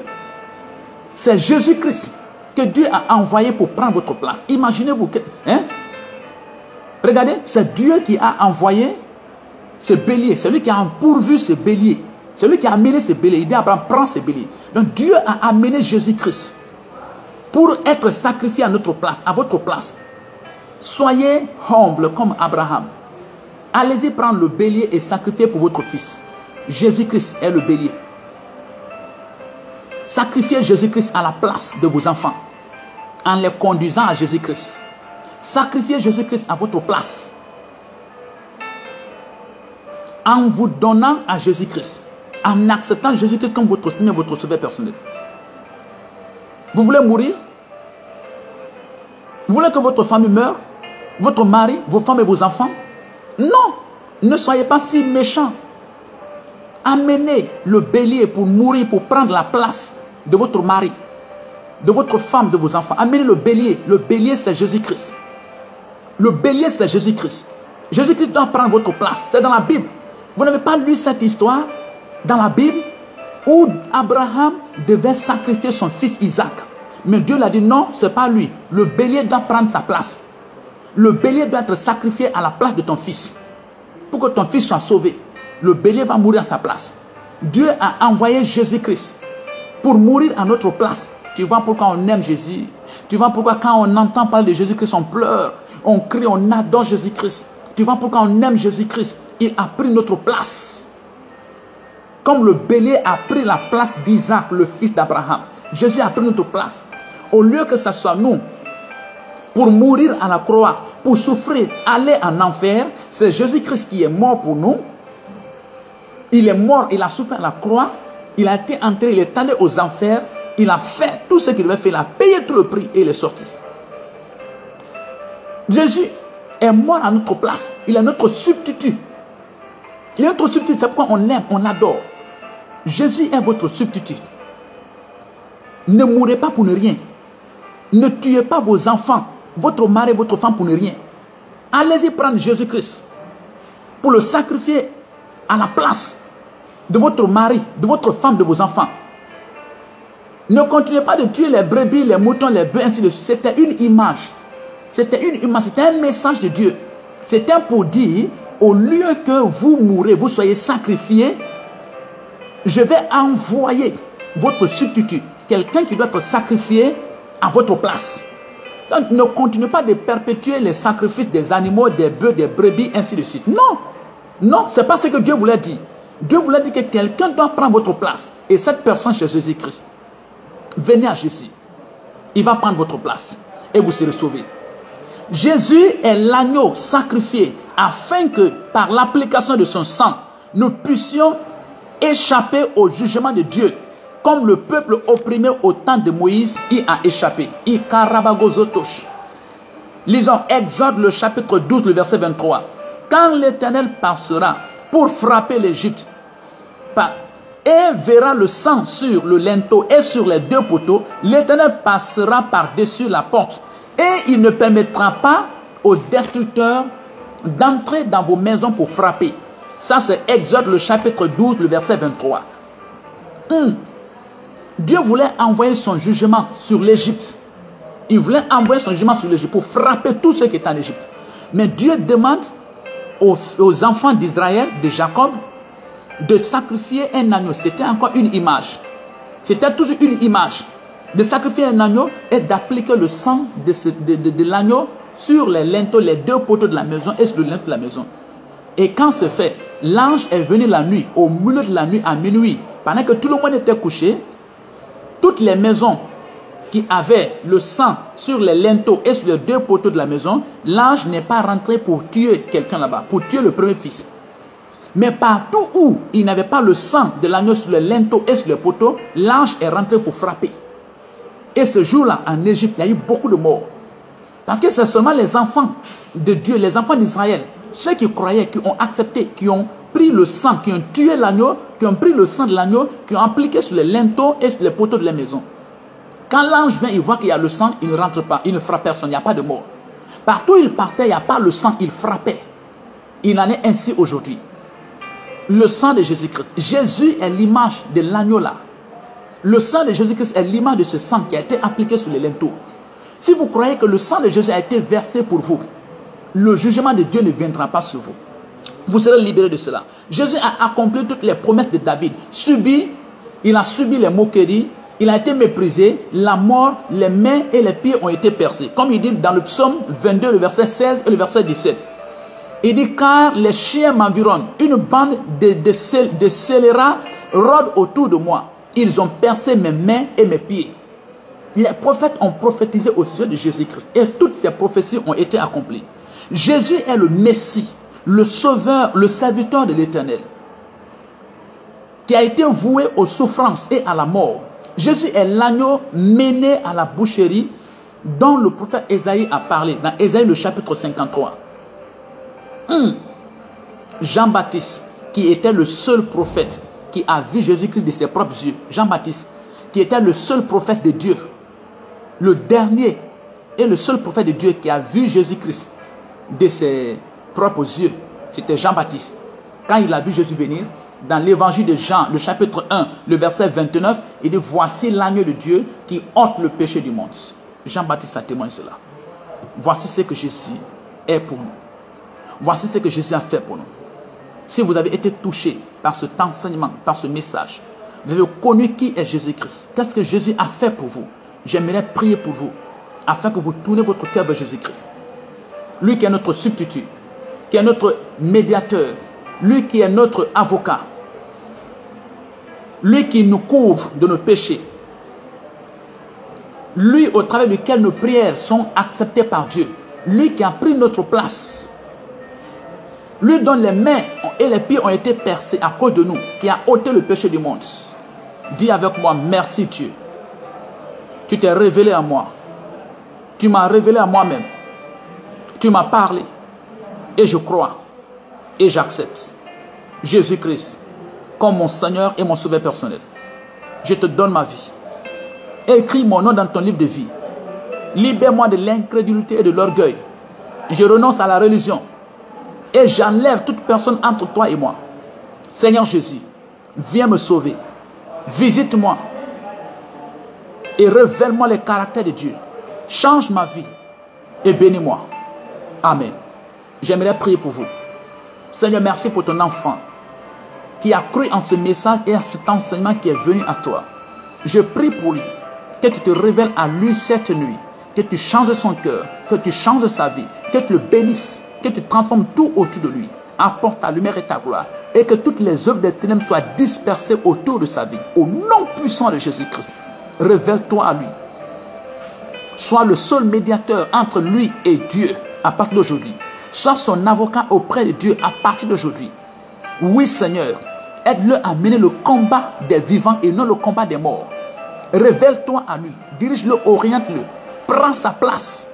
c'est Jésus-Christ que Dieu a envoyé pour prendre votre place. Imaginez-vous que... Regardez, c'est Dieu qui a envoyé ce bélier. C'est lui qui a pourvu ce bélier. C'est lui qui a amené ce bélier. Il dit à Abraham, prends ce bélier. Donc Dieu a amené Jésus-Christ pour être sacrifié à notre place, à votre place. Soyez humble comme Abraham. Allez-y prendre le bélier et sacrifier pour votre fils. Jésus-Christ est le bélier. Sacrifiez Jésus-Christ à la place de vos enfants en les conduisant à Jésus-Christ. Sacrifiez Jésus-Christ à votre place en vous donnant à Jésus-Christ, en acceptant Jésus-Christ comme votre Seigneur, votre Sauveur personnel. Vous voulez mourir? Vous voulez que votre famille meure? Votre mari, vos femmes et vos enfants? Non, ne soyez pas si méchants. Amenez le bélier pour mourir, pour prendre la place de votre mari, de votre femme, de vos enfants. Amenez le bélier. Le bélier, c'est Jésus-Christ. Le bélier, c'est Jésus-Christ. Jésus-Christ doit prendre votre place. C'est dans la Bible. Vous n'avez pas lu cette histoire dans la Bible où Abraham devait sacrifier son fils Isaac. Mais Dieu l'a dit non, ce n'est pas lui. Le bélier doit prendre sa place. Le bélier doit être sacrifié à la place de ton fils. Pour que ton fils soit sauvé. Le bélier va mourir à sa place. Dieu a envoyé Jésus-Christ pour mourir à notre place. Tu vois pourquoi on aime Jésus. Tu vois pourquoi quand on entend parler de Jésus-Christ, on pleure, on crie, on adore Jésus-Christ. Tu vois pourquoi on aime Jésus-Christ. Il a pris notre place. Comme le bélier a pris la place d'Isaac, le fils d'Abraham. Jésus a pris notre place. Au lieu que ce soit nous, pour mourir à la croix, pour souffrir, aller en enfer, c'est Jésus-Christ qui est mort pour nous. Il est mort, il a souffert à la croix, il a été enterré, il est allé aux enfers, il a fait tout ce qu'il devait faire, il a payé tout le prix et il est sorti. Jésus est mort à notre place, il est notre substitut. Il est notre substitut, c'est pourquoi on l'aime, on l'adore. Jésus est votre substitut. Ne mourrez pas pour ne rien. Ne tuez pas vos enfants, votre mari, votre femme pour ne rien. Allez-y prendre Jésus-Christ pour le sacrifier à la place de votre mari, de votre femme, de vos enfants. Ne continuez pas de tuer les brebis, les moutons, les bœufs, ainsi de suite. C'était une image. C'était une image, c'était un message de Dieu. C'était pour dire, au lieu que vous mourrez, vous soyez sacrifiés, je vais envoyer votre substitut, quelqu'un qui doit être sacrifié à votre place. Donc ne continuez pas de perpétuer les sacrifices des animaux, des bœufs, des brebis, ainsi de suite. Non, non, ce n'est pas ce que Dieu voulait dire. Dieu voulait dire que quelqu'un doit prendre votre place. Et cette personne, c'est Jésus-Christ. Venez à Jésus. Il va prendre votre place. Et vous serez sauvés. Jésus est l'agneau sacrifié afin que par l'application de son sang, nous puissions échapper au jugement de Dieu. Comme le peuple opprimé au temps de Moïse y a échappé. Lisons Exode le chapitre 12, le verset 23. Quand l'Éternel passera pour frapper l'Égypte et verra le sang sur le linteau et sur les deux poteaux, l'Éternel passera par-dessus la porte et il ne permettra pas aux destructeurs d'entrer dans vos maisons pour frapper. Ça c'est Exode le chapitre 12, le verset 23. Dieu voulait envoyer son jugement sur l'Égypte. Il voulait envoyer son jugement sur l'Égypte pour frapper tous ceux qui étaient en Égypte. Mais Dieu demande aux enfants d'Israël, de Jacob, de sacrifier un agneau. C'était encore une image. C'était toujours une image. De sacrifier un agneau et d'appliquer le sang de l'agneau sur les linteaux, les deux poteaux de la maison et sur le linteau de la maison. Et quand c'est fait, l'ange est venu la nuit, au milieu de la nuit, à minuit, pendant que tout le monde était couché. Toutes les maisons qui avaient le sang sur les linteaux et sur les deux poteaux de la maison, l'ange n'est pas rentré pour tuer quelqu'un là-bas, pour tuer le premier fils. Mais partout où il n'avait pas le sang de l'agneau sur les linteaux et sur les poteaux, l'ange est rentré pour frapper. Et ce jour-là, en Égypte, il y a eu beaucoup de morts. Parce que c'est seulement les enfants de Dieu, les enfants d'Israël, ceux qui croyaient, qui ont accepté, qui ont pris le sang, qui ont tué l'agneau, qui ont pris le sang de l'agneau, qui ont appliqué sur les linteaux et sur les poteaux de la maison. Quand l'ange vient, il voit qu'il y a le sang, il ne rentre pas, il ne frappe personne, il n'y a pas de mort. Partout où il partait, il n'y a pas le sang, il frappait. Il en est ainsi aujourd'hui. Le sang de Jésus-Christ. Jésus est l'image de l'agneau là. Le sang de Jésus-Christ est l'image de ce sang qui a été appliqué sur les linteaux. Si vous croyez que le sang de Jésus a été versé pour vous, le jugement de Dieu ne viendra pas sur vous. Vous serez libérés de cela. Jésus a accompli toutes les promesses de David. Il a subi les moqueries, il a été méprisé, la mort, les mains et les pieds ont été percés. Comme il dit dans le psaume 22, le verset 16 et le verset 17. Il dit, car les chiens m'environnent, une bande de scélérats rôde autour de moi. Ils ont percé mes mains et mes pieds. Les prophètes ont prophétisé au sujet de Jésus-Christ et toutes ces prophéties ont été accomplies. Jésus est le Messie, le Sauveur, le serviteur de l'Éternel, qui a été voué aux souffrances et à la mort. Jésus est l'agneau mené à la boucherie dont le prophète Ésaïe a parlé, dans Ésaïe le chapitre 53. Jean-Baptiste, qui était le seul prophète qui a vu Jésus-Christ de ses propres yeux, Jean-Baptiste, qui était le seul prophète de Dieu, Le dernier et le seul prophète de Dieu qui a vu Jésus-Christ de ses propres yeux, c'était Jean-Baptiste. Quand il a vu Jésus venir, dans l'évangile de Jean, le chapitre 1, le verset 29, il dit, voici l'agneau de Dieu qui ôte le péché du monde. Jean-Baptiste a témoigné cela. Voici ce que Jésus est pour nous. Voici ce que Jésus a fait pour nous. Si vous avez été touché par cet enseignement, par ce message, vous avez connu qui est Jésus-Christ. Qu'est-ce que Jésus a fait pour vous? J'aimerais prier pour vous, afin que vous tournez votre cœur vers Jésus-Christ. Lui qui est notre substitut, qui est notre médiateur, lui qui est notre avocat, lui qui nous couvre de nos péchés, lui au travers duquel nos prières sont acceptées par Dieu, lui qui a pris notre place, lui dont les mains et les pieds ont été percés à cause de nous, qui a ôté le péché du monde. Dis avec moi, merci Dieu. Tu t'es révélé à moi. Tu m'as révélé à moi-même. Tu m'as parlé. Et je crois. Et j'accepte Jésus-Christ comme mon Seigneur et mon Sauveur personnel. Je te donne ma vie. Écris mon nom dans ton livre de vie. Libère-moi de l'incrédulité et de l'orgueil. Je renonce à la religion. Et j'enlève toute personne entre toi et moi. Seigneur Jésus, viens me sauver. Visite-moi. Et révèle-moi les caractères de Dieu. Change ma vie. Et bénis-moi. Amen. J'aimerais prier pour vous. Seigneur, merci pour ton enfant qui a cru en ce message et à cet enseignement qui est venu à toi. Je prie pour lui, que tu te révèles à lui cette nuit, que tu changes son cœur, que tu changes sa vie, que tu le bénisses, que tu transformes tout autour de lui. Apporte ta lumière et ta gloire et que toutes les œuvres des ténèbres soient dispersées autour de sa vie. Au nom puissant de Jésus-Christ, révèle-toi à lui. Sois le seul médiateur entre lui et Dieu à partir d'aujourd'hui. Sois son avocat auprès de Dieu à partir d'aujourd'hui. Oui Seigneur, aide-le à mener le combat des vivants et non le combat des morts. Révèle-toi à lui, dirige-le, oriente-le, prends sa place.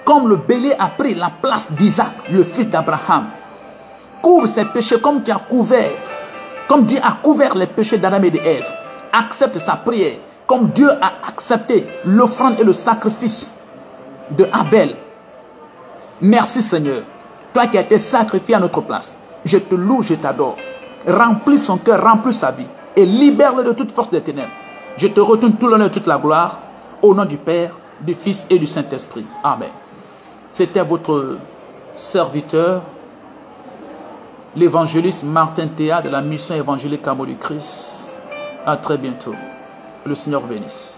Comme le bélier a pris la place d'Isaac, le fils d'Abraham. Couvre ses péchés comme tu as couvert, comme Dieu a couvert les péchés d'Adam et d'Ève. Accepte sa prière, comme Dieu a accepté l'offrande et le sacrifice de Abel. Merci Seigneur, toi qui as été sacrifié à notre place. Je te loue, je t'adore. Remplis son cœur, remplis sa vie et libère-le de toute force des ténèbres. Je te retourne tout l'honneur et toute la gloire au nom du Père, du Fils et du Saint-Esprit. Amen. C'était votre serviteur, l'évangéliste Martin Théa de la mission évangélique Amour du Christ. À très bientôt. Le Seigneur bénisse.